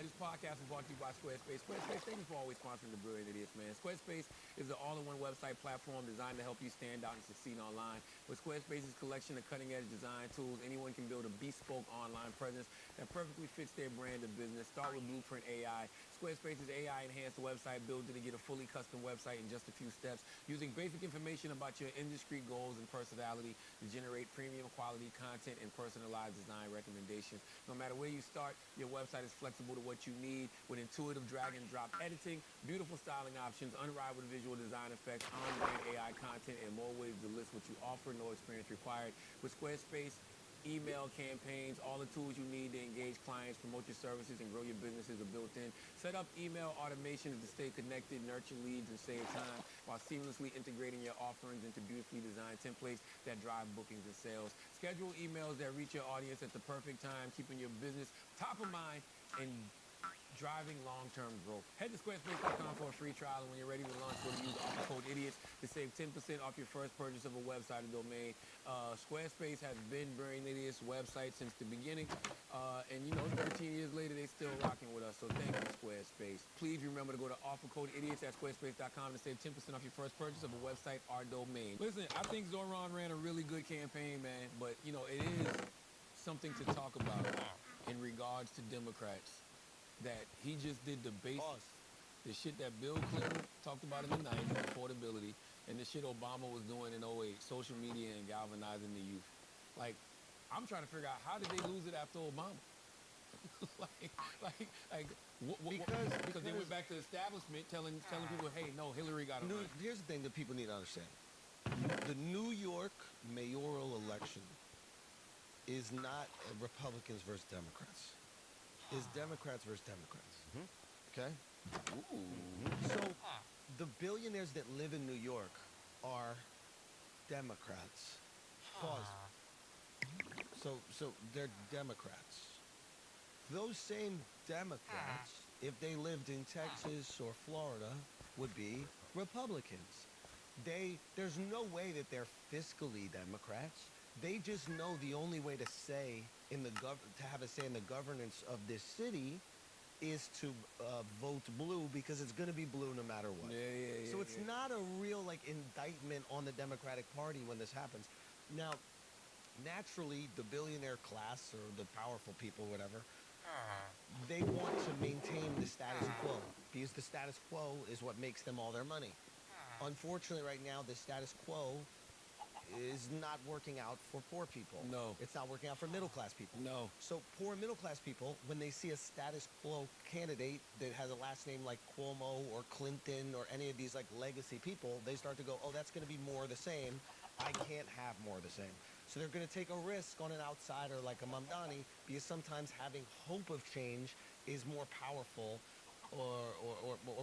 S2: This podcast is brought to you by Squarespace. Squarespace, thank you for always sponsoring the Brilliant Idiots, man. Squarespace is an all-in-one website platform designed to help you stand out and succeed online. With Squarespace's collection of cutting-edge design tools, anyone can build a bespoke online presence that perfectly fits their brand of business. Start with Blueprint AI. Squarespace's AI-enhanced website builds it to get a fully custom website in just a few steps, using basic information about your industry goals and personality to generate premium quality content and personalized design recommendations. No matter where you start, your website is flexible to what you need with intuitive drag and drop editing, beautiful styling options, unrivaled visual design effects, on-brand AI content, and more ways to list what you offer. No experience required. With Squarespace, email campaigns, all the tools you need to engage clients, promote your services, and grow your businesses are built in. Set up email automations to stay connected, nurture leads, and save time while seamlessly integrating your offerings into beautifully designed templates that drive bookings and sales. Schedule emails that reach your audience at the perfect time, keeping your business top of mind and driving long-term growth. Head to squarespace.com for a free trial, and when you're ready to launch, go to use offer code IDIOTS to save 10% off your first purchase of a website or domain. Squarespace has been Brain Idiot's website since the beginning, and 13 years later, they're still rocking with us, so thank you, Squarespace. Please remember to go to offer code IDIOTS at squarespace.com to save 10% off your first purchase of a website or domain. Listen, I think Zoran ran a really good campaign, man, but, it is something to talk about in regards to Democrats. That he just did the shit that Bill Clinton talked about in the 90s, affordability, and the shit Obama was doing in 08, social media and galvanizing the youth. Like, I'm trying to figure out how did they lose it after Obama? Because they went back to the establishment telling people, hey, no, Hillary got it.
S1: Here's the thing that people need to understand. The New York mayoral election is not Republicans versus Democrats. Is Democrats versus Democrats. Okay? So the billionaires that live in New York are Democrats. Pause. So they're Democrats. Those same Democrats, if they lived in Texas or Florida, would be Republicans. There's no way that they're fiscally Democrats. They just know the only way to have a say in the governance of this city is to vote blue, because it's going to be blue no matter what. So it's not a real indictment on the Democratic Party when this happens. Now, naturally, the billionaire class or the powerful people, whatever, they want to maintain the status quo, because the status quo is what makes them all their money. Unfortunately, right now, the status quo is not working out for poor people.
S2: No.
S1: It's not working out for middle-class people.
S2: No.
S1: So poor middle-class people, when they see a status quo candidate that has a last name like Cuomo or Clinton or any of these legacy people, they start to go, oh, that's going to be more of the same. I can't have more of the same. So they're going to take a risk on an outsider like a Mamdani, because sometimes having hope of change is more powerful or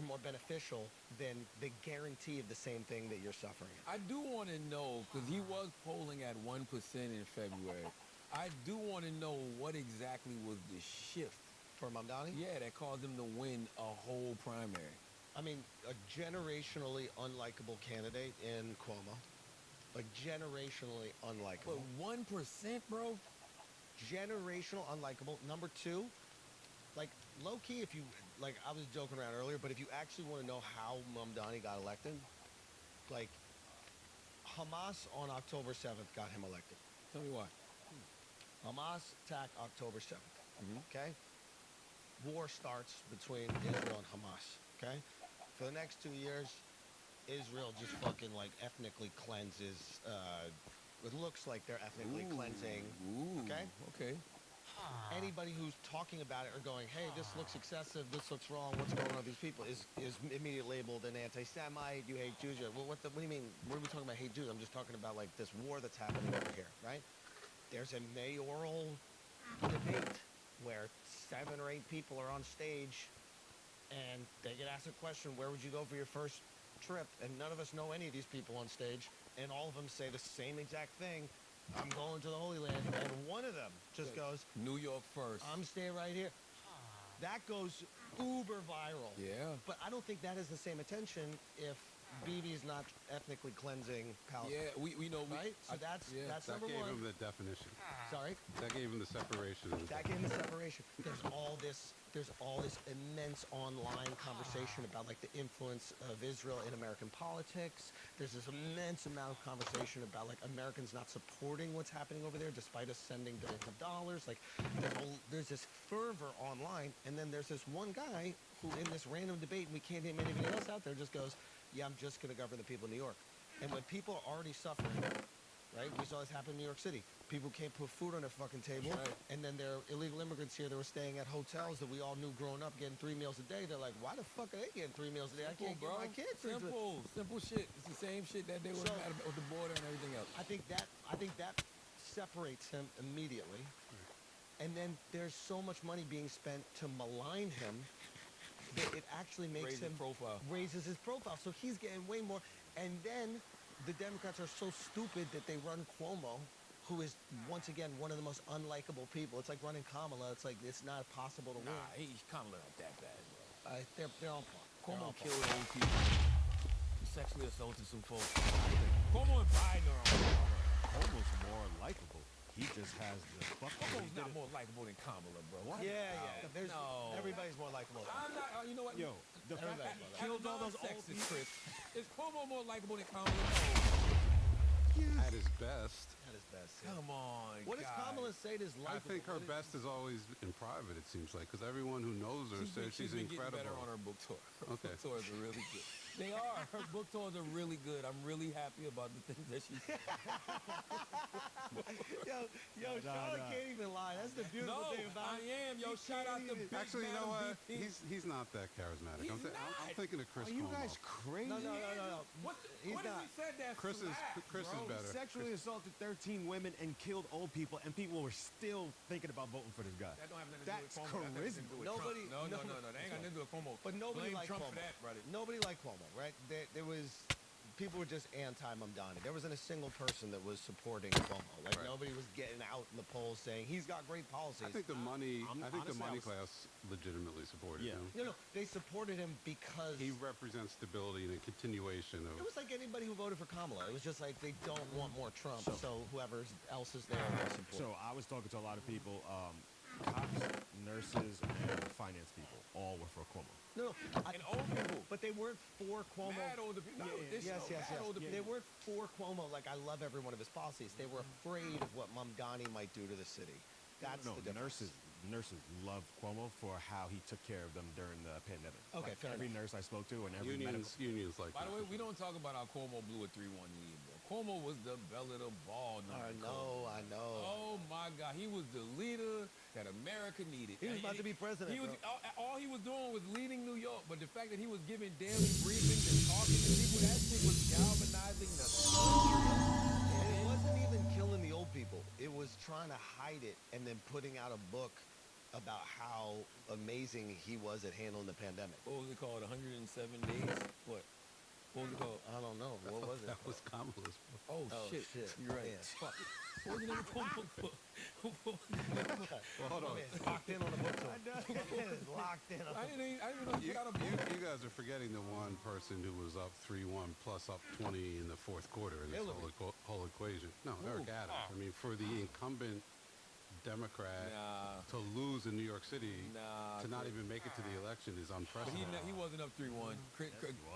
S1: more beneficial than the guarantee of the same thing that you're suffering.
S2: I do want to know, because he was polling at 1% in February. I do want to know what exactly was the shift
S1: for Mamdani?
S2: Yeah, that caused him to win a whole primary.
S1: I mean, a generationally unlikable candidate in Cuomo. Generationally unlikable.
S2: But 1%, bro?
S1: Generational unlikable. Number two, low-key, if you, I was joking around earlier, but if you actually want to know how Mamdani got elected, Hamas on October 7th got him elected.
S2: Tell me why.
S1: Hamas attacked October 7th, okay? War starts between Israel and Hamas, okay? For the next 2 years, Israel just fucking, ethnically cleanses, it looks like they're ethnically cleansing, okay?
S2: Okay.
S1: Anybody who's talking about it or going, hey, this looks excessive, this looks wrong, what's going on with these people, is immediately labeled an anti-Semite, you hate Jews. Well, what do you mean? What are we talking about, hate Jews? I'm just talking about, this war that's happening over here, right? There's a mayoral debate where 7 or 8 people are on stage, and they get asked a question, where would you go for your first trip? And none of us know any of these people on stage, and all of them say the same exact thing. I'm going to the Holy Land, and one of them just goes,
S2: New York first.
S1: I'm staying right here. That goes uber viral.
S2: Yeah.
S1: But I don't think that has the same attention if Bibi is not ethnically cleansing Palestine.
S2: Yeah, we know.
S1: Right? So that's
S4: That
S1: number
S4: gave
S1: one.
S4: him the definition.
S1: Sorry?
S4: That gave him the separation.
S1: That gave him the separation. There's all this immense online conversation about the influence of Israel in American politics. There's this immense amount of conversation about Americans not supporting what's happening over there despite us sending billions of dollars. There's this fervor online, and then there's this one guy who in this random debate, and we can't name anybody else out there, just goes, yeah, I'm just going to govern the people of New York. And when people are already suffering, right? We saw this happen in New York City. People can't put food on their fucking table.
S2: Right.
S1: And then there are illegal immigrants here that were staying at hotels that we all knew growing up getting 3 meals a day. They're like, why the fuck are they getting 3 meals a day? I can't
S2: bro.
S1: give my kids 3
S2: Simple shit. It's the same shit that they were
S1: So-
S2: mad about with the border and everything else.
S1: I think that separates him immediately. And then there's so much money being spent to malign him that it actually makes
S2: Raise his
S1: him
S2: profile.
S1: raises his profile. So he's getting way more. And then the Democrats are so stupid that they run Cuomo, who is once again one of the most unlikable people. It's like running Kamala. It's like it's not possible to win.
S2: Nah, Kamala not that bad, bro.
S1: They're on par. They're
S2: Cuomo
S1: on par.
S2: killed old people. He sexually assaulted some folks. Cuomo and Biden are on par.
S3: Almost more likable. He just has the fuck.
S2: Cuomo's not more likable than Kamala, bro. What?
S1: Yeah. There's
S2: No.
S1: everybody's more likable.
S2: I'm not. You know what?
S3: Yo, the fact that he killed all those old
S2: sexist,
S3: people.
S2: Chris. Is Cuomo more likable than Kamala? No.
S4: At his best.
S1: At his best. Yeah.
S2: Come on.
S1: What does
S2: guys.
S1: Kamala say is
S4: I
S1: likable?
S4: think her
S1: What is-
S4: best is always in private, it seems like, because everyone who knows her says she's
S2: been
S4: incredible.
S2: getting better on her book tour. Her
S4: Okay.
S2: book tours are really good. They are. Her book tours are really good. I'm really happy about the things that she's
S1: Yo, Charlotte can't even lie. That's the beautiful
S2: No,
S1: thing about
S2: I am. Yo,
S1: He
S2: shout out
S1: can't
S2: to
S1: even-
S2: Big
S4: Actually, you know
S2: Madam
S4: what?
S2: VP.
S4: He's not that charismatic. I'm,
S2: He's
S4: I'm
S2: not.
S4: thinking of Chris
S3: Are you
S4: Cuomo.
S3: guys crazy?
S1: No.
S2: What,
S1: He's
S2: what if
S1: not.
S2: he said that?
S4: Chris is
S2: slaps, bro?
S4: better.
S3: Sexually assaulted 13 women and killed old people, and people were still thinking about voting for this guy.
S2: That don't have nothing to
S3: That's
S2: do with Cuomo. That has nothing to do with
S1: Nobody-
S2: Trump. No.
S1: no-
S2: That ain't got nothing to do with Cuomo.
S1: But nobody
S2: Blame
S1: liked
S2: Trump
S1: Cuomo.
S2: for that, brother.
S1: Nobody liked Cuomo, right? There was people were just anti-Mamdani. There wasn't a single person that was supporting Cuomo. Like
S2: Right.
S1: nobody was getting out in the polls saying he's got great policies.
S4: I think the money.
S3: I'm-
S4: I think the
S3: honestly, I
S4: money
S3: was-
S4: class legitimately supported
S3: Yeah.
S4: him.
S1: no, they supported him because
S4: He represents stability and a continuation of.
S1: it was like anybody who voted for Kamala. It was just like they don't want more Trump, so whoever else is there, they'll support.
S3: So I was talking to a lot of people, cops, nurses, and finance people. All were for Cuomo.
S1: No,
S2: And old people.
S1: but they weren't for Cuomo.
S2: Mad older people. Not with this
S1: Yes,
S2: show.
S1: yes,
S2: Mad
S1: yes.
S2: older
S1: They
S2: people.
S1: weren't for Cuomo. Like I love every one of his policies. They were afraid of what Mamdani might do to the city. That's
S3: No,
S1: the difference.
S3: nurses loved Cuomo for how he took care of them during the pandemic.
S1: Okay,
S3: Like,
S1: fair
S3: every
S1: enough.
S3: nurse I spoke to and every medical.
S4: Unions like
S2: By the
S4: that.
S2: way, we don't talk about how Cuomo blew a 3-1 lead, bro. Cuomo was the belle of the ball.
S1: I know.
S2: Oh my God, he was the leader that America needed.
S1: He was
S2: And
S1: about to be president,
S2: He was
S1: bro.
S2: all he was doing was leading New York, but the fact that he was giving daily briefings and talking to people, that shit was galvanizing the country.
S1: And it wasn't even killing the old people. It was trying to hide it and then putting out a book about how amazing he was at handling the pandemic.
S2: What was it called? 107 days? What? What was it called?
S1: I don't know. What was it?
S4: That was Kamala's.
S2: Oh,
S1: Oh,
S2: shit.
S1: shit.
S2: You're right.
S1: Yeah.
S2: Fuck. What was the name of Cuomo book?
S4: Well, hold on.
S1: It's locked in on the book tour. It's locked in on
S2: I didn't even know he
S4: You,
S2: put out a book.
S4: you guys are forgetting the one person who was up 3-1 plus up 20 in the fourth quarter in this
S1: Hillary.
S4: whole equation. No, Eric Adams. I mean, for the incumbent Democrat
S2: Nah.
S4: to lose in New York City,
S2: Nah,
S4: to not
S2: Chris.
S4: even make it to the election is
S2: But
S4: unprecedented.
S2: he wasn't up 3-1.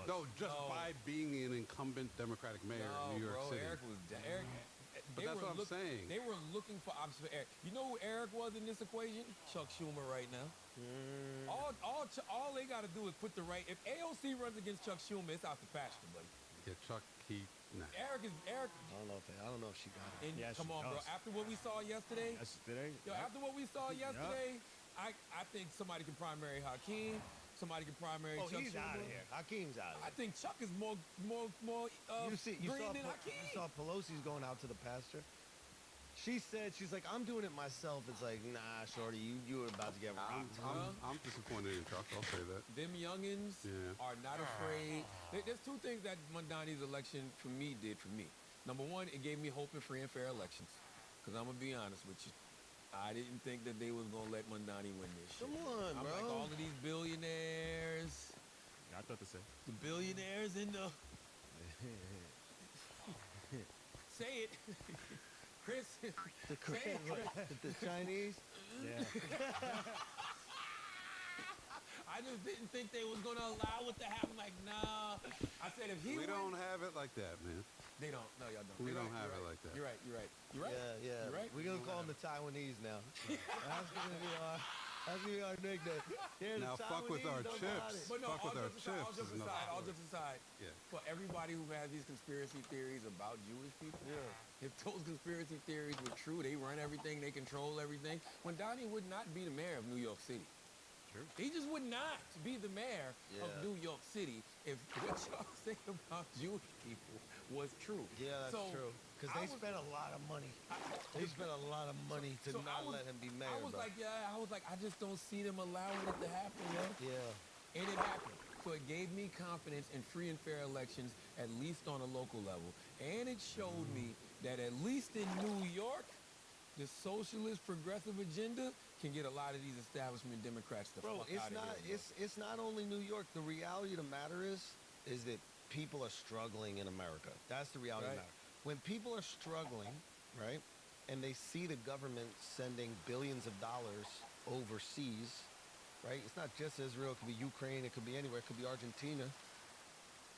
S4: No, just
S2: No.
S4: by being an incumbent Democratic mayor in New York
S2: bro,
S4: City.
S2: Eric was Eric.
S4: But that's what I'm saying.
S2: They were looking for options for Eric. You know who Eric was in this equation? Chuck Schumer right now. All they got to do is put the right. If AOC runs against Chuck Schumer, it's out the pasture, buddy.
S4: Yeah, Chuck, nah.
S2: Eric.
S1: I don't know if she got it.
S2: And
S3: Yeah,
S2: come
S3: she
S2: on, bro.
S3: does.
S2: After what we saw yesterday,
S3: Yesterday,
S2: after what we saw yesterday, I think somebody can primary Hakeem. Somebody can primary
S1: Oh,
S2: Chuck
S1: he's
S2: Schumer.
S1: out of here. Hakeem's out of
S2: I
S1: here.
S2: think Chuck is more
S1: You
S2: green
S1: saw,
S2: than
S1: you
S2: Hakeem.
S1: saw Pelosi's going out to the pasture. She said, she's like, I'm doing it myself. It's like, nah, shorty, you were about to get rocked.
S4: I'm disappointed in Chuck. I'll say that.
S2: Them youngins
S4: Yeah.
S2: are not afraid. There's two things that Mamdani's election for me did for me. Number one, it gave me hope in free and fair elections. Because I'm going to be honest with you. I didn't think that they was going to let Mamdani win this shit.
S1: Come on,
S2: I'm
S1: bro.
S2: like, all of these billionaires,
S3: I thought the same.
S2: the billionaires in the... Say it. Chris.
S1: The,
S2: Say it.
S1: the Chinese.
S3: Yeah.
S2: I just didn't think they was going to allow it to happen. Like, nah. I said, if he
S4: We
S2: wins...
S4: don't have it like that, man.
S2: They don't. No, y'all don't.
S4: We
S2: You're
S4: don't
S2: right,
S4: have
S2: you're
S4: it
S2: right.
S4: like that.
S2: You're right. You're right.
S1: Yeah.
S2: You're right.
S1: We're gonna call them the Taiwanese now. That's gonna be our nickname. They're
S4: Now
S1: the
S4: fuck with our
S1: Taiwanese, don't got
S4: chips.
S1: it.
S2: But no,
S4: Fuck
S2: all
S4: with our
S2: jokes aside, all
S4: chips
S2: jokes
S4: is
S2: aside, all
S4: another
S2: jokes aside,
S4: Yeah.
S2: for everybody who has these conspiracy theories about Jewish people, if those conspiracy theories were true, they run everything, they control everything, Mondani would not be the mayor of New York City.
S3: True.
S2: He just would not be the mayor of
S1: Yeah.
S2: New York City if what y'all say about Jewish people was true.
S1: Yeah, that's
S2: So,
S1: true. Because
S2: I
S1: they
S2: was-
S1: spent a lot of money. They spent a lot of money to
S2: so
S1: not let him be mayor.
S2: I was
S1: bro.
S2: like, yeah, I was like, I just don't see them allowing it to happen, man.
S1: Yeah.
S2: And it happened. So it gave me confidence in free and fair elections, at least on a local level. And it showed me that at least in New York, the socialist progressive agenda can get a lot of these establishment Democrats to
S1: Bro,
S2: fuck
S1: it's
S2: out of
S1: not.
S2: here.
S1: It's not only New York. The reality of the matter is that people are struggling in America. That's the reality of the
S2: Right.
S1: matter. When people are struggling, right, and they see the government sending billions of dollars overseas, right? It's not just Israel. It could be Ukraine. It could be anywhere. It could be Argentina.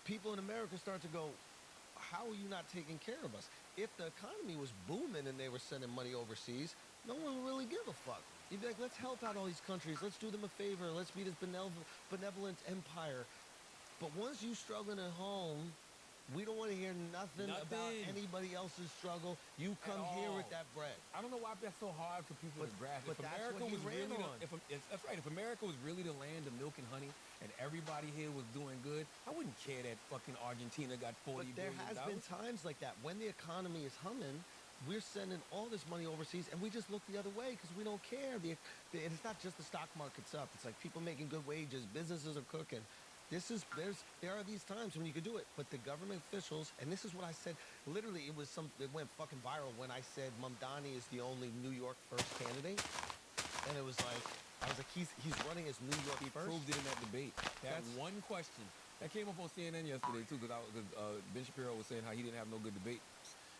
S1: People in America start to go, how are you not taking care of us? If the economy was booming and they were sending money overseas, no one would really give a fuck. You'd be like, let's help out all these countries. Let's do them a favor. Let's be this benevolent empire. But once you struggling at home, we don't want to hear nothing about
S2: Nothing.
S1: anybody else's struggle. You come here with
S2: all.
S1: that bread.
S2: I don't know why that's so hard for people to grasp.
S1: but
S2: If
S1: that's
S2: America
S1: what he
S2: was
S1: ran
S2: really
S1: on.
S2: that's right. If America was really the land of milk and honey, and everybody here was doing good, I wouldn't care that fucking Argentina got $40
S1: But there
S2: billion.
S1: has been times like that when the economy is humming. We're sending all this money overseas, and we just look the other way because we don't care. And it's not just the stock market's up. It's like people making good wages, businesses are cooking. There are these times when you can do it, but the government officials, and this is what I said. Literally, it went fucking viral when I said Mamdani is the only New York first candidate, and I was like, he's running as New York
S2: He
S1: first.
S2: proved it in that debate. That
S1: That's-
S2: one question that came up on CNN yesterday too, because Ben Shapiro was saying how he didn't have no good debates,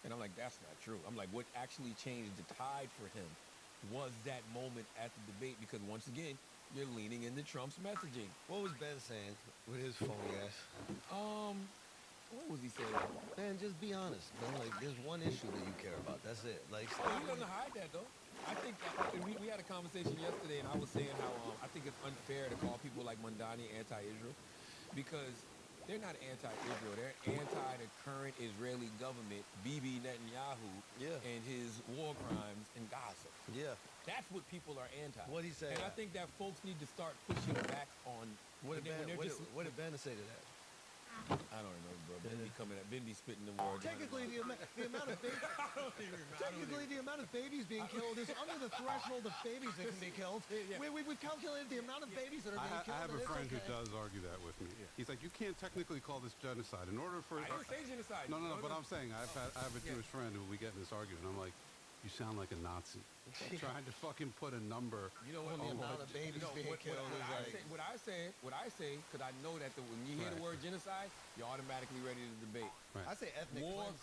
S2: and I'm like, that's not true. I'm like, what actually changed the tide for him was that moment at the debate, because once again, you're leaning into Trump's messaging.
S1: What was Ben saying with his phony ass?
S2: What was he saying?
S1: Man, just be honest, man. Like, there's one issue that you care about. That's it. Like,
S2: Oh, he doesn't hide that though. I think we had a conversation yesterday, and I was saying how I think it's unfair to call people like Mondani anti-Israel, because they're not anti-Israel. They're anti the current Israeli government, Bibi Netanyahu,
S1: Yeah.
S2: and his war crimes in Gaza.
S1: Yeah.
S2: That's what people are anti.
S1: What'd he say?
S2: And I think that folks need to start pushing back on.
S1: What did
S2: when
S1: Ben,
S2: they're
S1: what,
S2: just-
S1: did, what did Ben say to that?
S2: I don't remember, bro. Ben be spitting the word.
S1: Technically, the amount of babies. Technically, the amount of babies being killed is under the threshold of babies that can be killed.
S2: Yeah.
S1: We've calculated the amount of babies that are being
S4: I
S1: killed.
S4: have
S1: and
S4: a
S1: it's
S4: friend who
S1: okay.
S4: does argue that with me. He's like, you can't technically call this genocide. In order for
S2: I didn't say genocide.
S4: no, but I'm saying I have a
S2: Yeah.
S4: Jewish friend who we get in this argument. I'm like, you sound like a Nazi. Trying to fucking put a number.
S2: You know what?
S1: The
S2: Oh,
S1: amount
S2: what-
S1: of babies being killed is like.
S2: what I say, because I know that when you hear the
S4: Right.
S2: word genocide, you're automatically ready to debate.
S4: Right.
S1: I say ethnic
S2: War
S1: cleansing.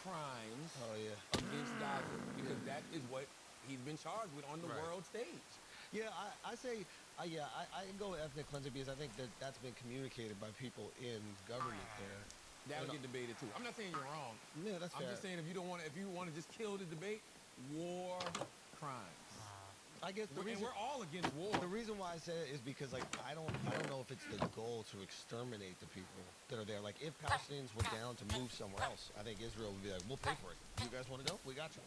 S2: crimes
S1: Oh yeah.
S2: against Gaza, because that is what he's been charged with on the
S4: Right.
S2: world stage.
S1: Yeah, I say, I go with ethnic cleansing because I think that's been communicated by people in government there.
S2: That would
S1: And,
S2: get debated too. I'm not saying you're wrong.
S1: Yeah, that's
S2: I'm
S1: fair.
S2: just saying if you want to just kill the debate, war crimes.
S1: I guess the
S2: And
S1: reason,
S2: we're all against war.
S1: the reason why I say it is because like I don't know if it's the goal to exterminate the people that are there. Like if Palestinians were down to move somewhere else, I think Israel would be like, we'll pay for it. You guys want to go? We got you.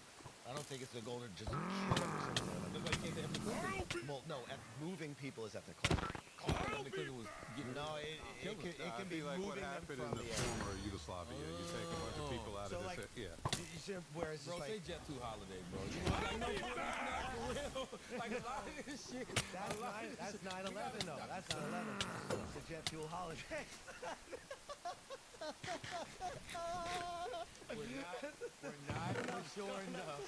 S1: I don't think it's the goal to just kill every single one of them.
S2: That's why you can't say ethnic cleansing.
S1: Well, no, moving people is ethnic cleansing.
S2: Ethnic cleansing was getting
S1: No, it can be
S4: like what
S1: moving them
S4: happened
S1: from
S4: in the
S1: the area.
S4: former Yugoslavia. You take a bunch of people out
S1: So,
S4: of
S1: like,
S4: this. Yeah.
S1: You see where it's
S2: Bro,
S1: just
S2: say
S1: like
S2: Jet 2 Holiday, bro. You know, like, no, for real. Like, a lot of this shit.
S1: that's 9/11 though. That's 9/11. It's a jet fuel holiday.
S2: We're not mature enough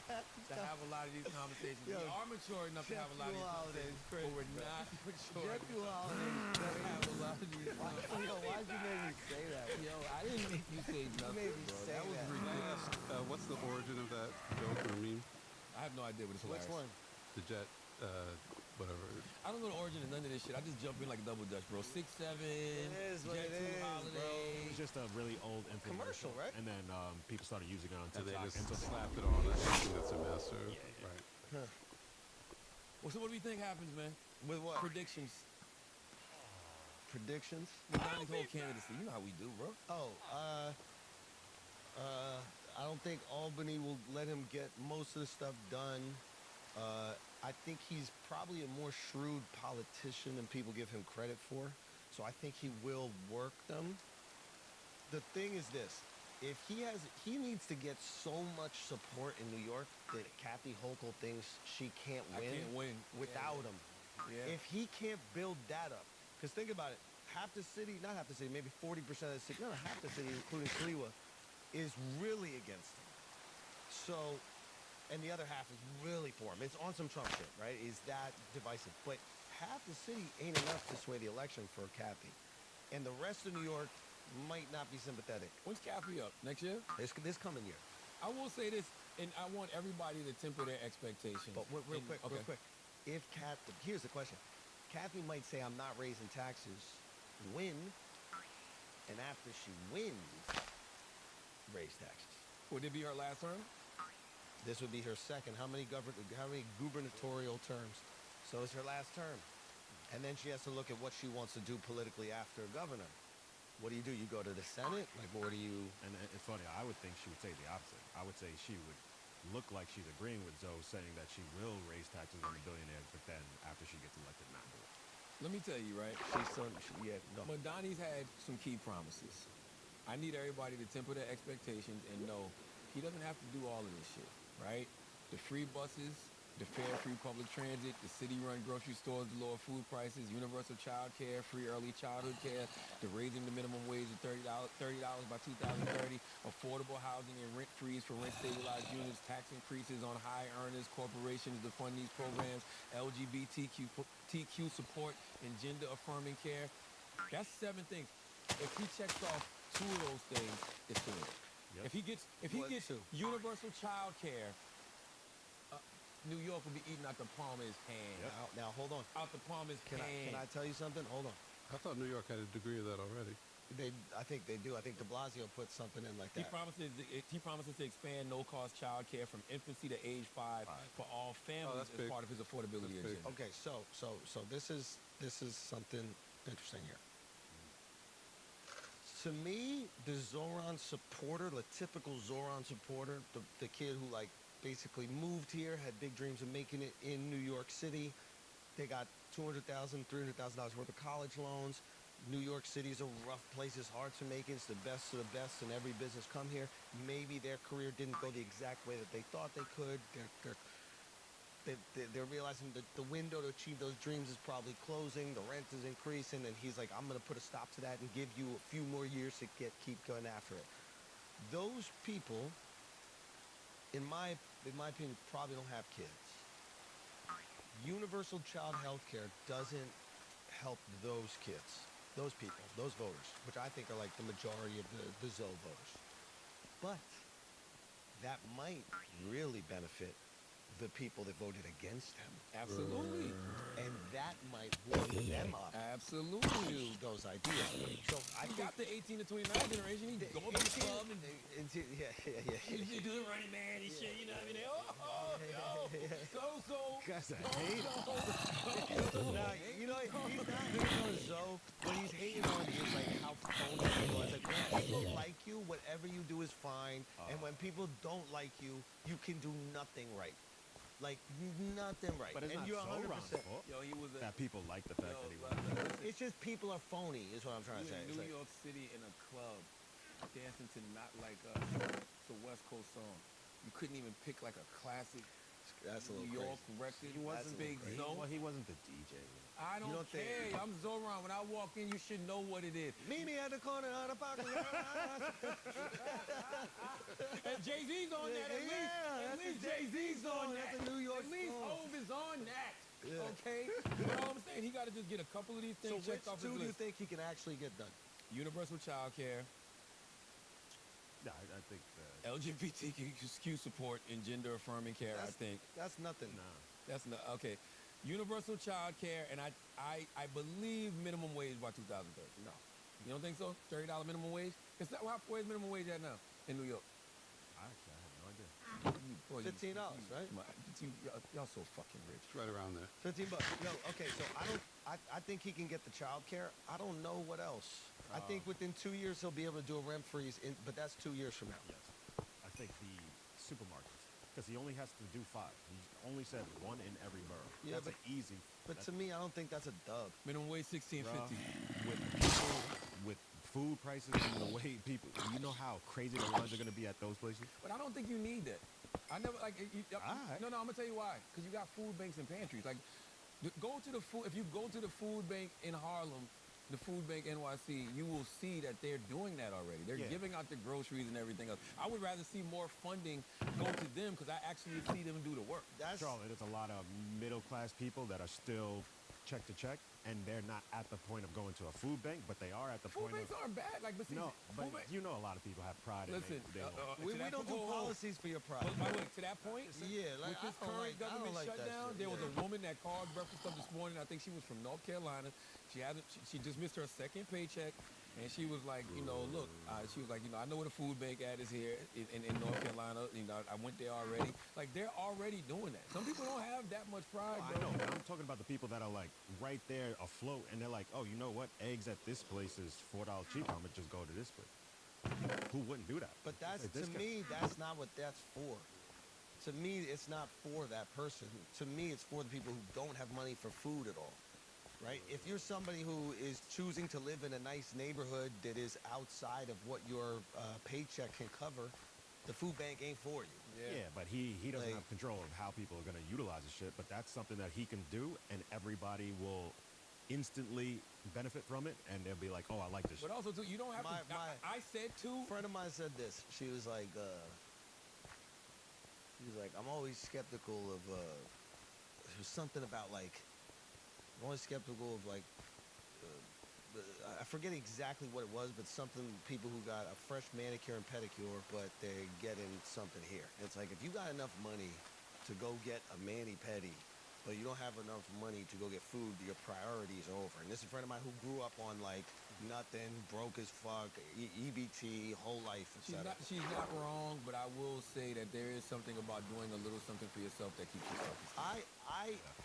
S2: to have a lot of these conversations.
S1: Yo,
S2: We are mature enough to
S1: jet
S2: have a lot of
S1: fuel
S2: these
S1: holidays,
S2: conversations,
S1: crazy,
S2: but we're
S1: bro.
S2: not mature
S1: Jet
S2: enough
S1: fuel holidays.
S2: to have a lot of these
S1: Yo,
S2: conversations.
S1: why'd you make me say that?
S2: Yo, I didn't make you say nothing,
S1: made me
S2: bro.
S1: say
S2: That was
S1: that.
S4: Can I
S2: ridiculous.
S4: ask, what's the origin of that joke or meme?
S2: I have no idea, but it's
S1: Which
S2: hilarious.
S1: one?
S4: The jet, whatever.
S2: I don't know the origin of none of this shit. I just jump in like a double dutch, bro. 6-7,
S1: is what
S2: Jet
S1: it
S2: 2
S1: is, bro.
S2: Holiday.
S3: It was just a really old
S1: Commercial,
S3: infomercial,
S1: right?
S3: And then people started using it on
S4: And they
S3: TikTok.
S4: just
S3: And so they,
S4: slapped it on. I think that's a mess. Or,
S3: Yeah.
S4: Right.
S2: Well, so what do you think happens, man?
S1: With what?
S2: Predictions.
S1: Predictions?
S2: With Donnie's whole candidacy. You know how we do, bro.
S1: Oh, I don't think Albany will let him get most of the stuff done. I think he's probably a more shrewd politician than people give him credit for. So I think he will work them. The thing is this: if he needs to get so much support in New York that Kathy Hochul thinks she can't
S2: I
S1: win,
S2: can't win.
S1: without him.
S2: Yeah.
S1: If he can't build that up, because think about it, half the city, not half the city, maybe 40% of the city, no, half the city, including Kaliwa, is really against him. So, and the other half is really for him. It's on some Trump shit, right? Is that divisive? But half the city ain't enough to sway the election for Kathy. And the rest of New York might not be sympathetic.
S2: When's Kathy up? Next year?
S1: This coming year.
S2: I will say this, and I want everybody to temper their expectations.
S1: But real
S2: And-
S1: quick,
S2: okay.
S1: real quick. If here's the question. Kathy might say, I'm not raising taxes, win, and after she wins, raise taxes.
S2: Would it be her last term?
S1: This would be her second. How many gubernatorial terms? So it's her last term. And then she has to look at what she wants to do politically after governor. What do? You go to the Senate? Like, what do you...
S3: And it's funny, I would think she would say the opposite. I would say she would look like she's agreeing with Zoe, saying that she will raise taxes on the billionaires, but then after she gets elected, not do it.
S2: Let me tell you, right?
S1: No.
S2: Madani's had some key promises. I need everybody to temper their expectations and know he doesn't have to do all of this shit, right? The free buses, the fare-free public transit, the city-run grocery stores, the lower food prices, universal child care, free early childhood care, the raising the minimum wage to $30 by 2030, affordable housing and rent freeze for rent-stabilized units, tax increases on high earners, corporations to fund these programs, LGBTQ support and gender-affirming care. That's 7 things. If he checks off 2 of those things, it's a win.
S3: Yep.
S2: If he
S1: What
S2: gets
S1: 2?
S2: universal child care, New York will be eating out the palm of his hand.
S1: Now, hold on.
S2: Out the palm of his
S1: Can
S2: hand.
S1: I tell you something? Hold on.
S4: I thought New York had a degree of that already.
S1: I think they do. I think de Blasio put something in like
S2: He
S1: that.
S2: promises to expand no-cost child care from infancy to age 5 for all families
S4: that's
S2: as
S4: big.
S2: part of his affordability
S4: That's big.
S2: agenda.
S1: Okay, so this is something interesting here. To me, the Zoran supporter, the typical Zoran supporter, the kid who like basically moved here, had big dreams of making it in New York City. They got $200,000, $300,000 worth of college loans. New York City is a rough place. It's hard to make it. It's the best of the best, and every business come here. Maybe their career didn't go the exact way that they thought they could. They're realizing that the window to achieve those dreams is probably closing. The rent is increasing, and he's like, "I'm going to put a stop to that and give you a few more years to keep going after it." Those people, in my opinion, probably don't have kids. Universal child health care doesn't help those kids, those people, those voters, which I think are like the majority of the Zoe voters. But that might really benefit the people that voted against him.
S2: Absolutely.
S1: And that might warm them up
S2: Absolutely.
S1: to those ideas. So I
S2: He
S1: think
S2: got the 18 to 29 generation. He go to the club and
S1: yeah.
S2: you do the running man and shit, you know what I mean?
S3: Guys, I hate
S1: Nah, you know, he's not hating on Zoe. What he's hating on is like how phony he was. Like when people like you, whatever you do is fine. And when people don't like you, you can do nothing right. Like nothing right.
S3: But it's
S1: and
S3: not
S1: you're
S3: Zoran's
S1: 100%.
S3: fault
S2: Yo, he was a...
S3: that people like the fact that he won.
S1: It's just people are phony, is what I'm trying to say.
S2: in
S1: It's
S2: New
S1: like,
S2: York City in a club dancing to Not Like Us. It's a West Coast song. You couldn't even pick like a classic
S1: that's a little
S2: New York
S1: crazy.
S2: record.
S3: He wasn't
S2: Big
S3: he,
S2: Zone.
S3: well, he wasn't the DJ.
S2: I don't
S1: don't think-
S2: care. I'm Zoran. When I walk in, you should know what it is.
S1: Meet me at the corner of the parking lot.
S2: And Jay-Z's on that. At least,
S1: Yeah,
S2: at
S1: that's
S2: least
S1: a-
S2: Jay-Z's on
S1: that's
S2: that.
S1: a New York
S2: At least
S1: song.
S2: Hov is on that.
S1: Yeah.
S2: Okay? You know what I'm saying? He got to just get a couple of these
S1: So
S2: things
S1: which
S2: checked off his
S1: two do you
S2: list.
S1: think he can actually get done?
S2: Universal child care,
S3: Yeah, I think
S2: LGBTQ support, and gender affirming care, I think.
S1: That's nothing.
S2: That's not okay. Universal child care, and I believe minimum wage by 2030.
S1: No.
S2: You don't think so? $30 minimum wage? Where's minimum wage at now in New York?
S3: I actually have no idea.
S2: Boy,
S1: $15, right?
S2: Y'all so fucking rich.
S4: It's right around there.
S1: $15. No, okay, so I think he can get the child care. I don't know what else. I think within 2 years he'll be able to do a rent freeze, but that's 2 years from now.
S3: Yes. I think the supermarkets, because he only has to do 5. He only said 1 in every borough.
S1: Yeah,
S3: That's
S1: but-
S3: an easy.
S1: But to me, I don't think that's a dub.
S2: Minimum wage
S3: Bruh,
S2: 16.50.
S3: with people, with food prices and the way people, you know how crazy the lines are going to be at those places.
S2: But I don't think you need that. I never like.
S3: Alright.
S2: No, I'm gonna tell you why. Because you got food banks and pantries. Like, go to the food. If you go to the food bank in Harlem, the food bank NYC, you will see that they're doing that already. They're
S3: Yeah.
S2: giving out the groceries and everything else. I would rather see more funding go to them because I actually see them do the work.
S1: That's
S3: Charlotte, it's a lot of middle class people that are still check to check, and they're not at the point of going to a food bank, but they are at the
S2: Food
S3: point
S2: banks
S3: of.
S2: aren't bad. Like, but see,
S3: No, but
S2: food bank-
S3: you know a lot of people have pride.
S2: Listen,
S3: and they won't.
S2: to
S1: we
S2: that
S1: don't do
S2: po-
S1: policies for your pride.
S2: But by the way, to that point,
S1: Yeah, like,
S2: with this
S1: I don't
S2: current
S1: like- I don't
S2: government
S1: like that
S2: shutdown,
S1: shit,
S2: there was
S1: yeah.
S2: a woman that called Breakfast Club this morning. I think she was from North Carolina. She hasn't. She just missed her second paycheck, and she was like, look, she was like, I know where the food bank at is here in North Carolina. I went there already. Like, they're already doing that. Some people don't have that much pride,
S3: I
S2: bro.
S3: know, but I'm talking about the people that are like right there afloat, and they're like, oh, you know what? Eggs at this place is $4 cheaper. I'm gonna just go to this place. Who wouldn't do that?
S1: But that's
S3: It's a
S1: to
S3: discount.
S1: me, that's not what that's for. To me, it's not for that person. To me, it's for the people who don't have money for food at all. Right? If you're somebody who is choosing to live in a nice neighborhood that is outside of what your paycheck can cover, the food bank ain't for you.
S3: Yeah, but he doesn't
S1: Like-
S3: have control of how people are gonna utilize the shit. But that's something that he can do, and everybody will instantly benefit from it, and they'll be like, oh, I like this
S2: But
S3: shit.
S2: also, too, you don't have
S1: My-
S2: to. I said too.
S1: A friend of mine said this. She was like, I'm always skeptical of, there's something about like, I'm always skeptical of like, I forget exactly what it was, but something people who got a fresh manicure and pedicure, but they're getting something here. It's like, if you got enough money to go get a mani-pedi, but you don't have enough money to go get food, your priorities are over. And this is a friend of mine who grew up on like nothing, broke as fuck, EBT, whole life, etc.
S2: She's not wrong, but I will say that there is something about doing a little something for yourself that keeps yourself.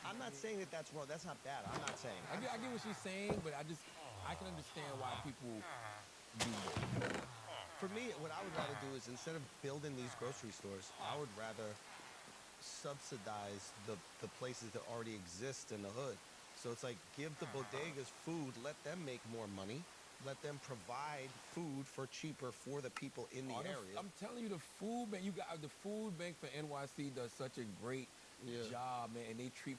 S1: I'm not saying that that's wrong. That's not bad. I'm not saying.
S2: I get what she's saying, but I can understand why people do that.
S1: For me, what I would rather do is instead of building these grocery stores, I would rather subsidize the places that already exist in the hood. So it's like, give the bodegas food, let them make more money, let them provide food for cheaper for the people in the area.
S2: I'm telling you, the food bank for NYC does such a great
S1: Yeah.
S2: job, man, and they treat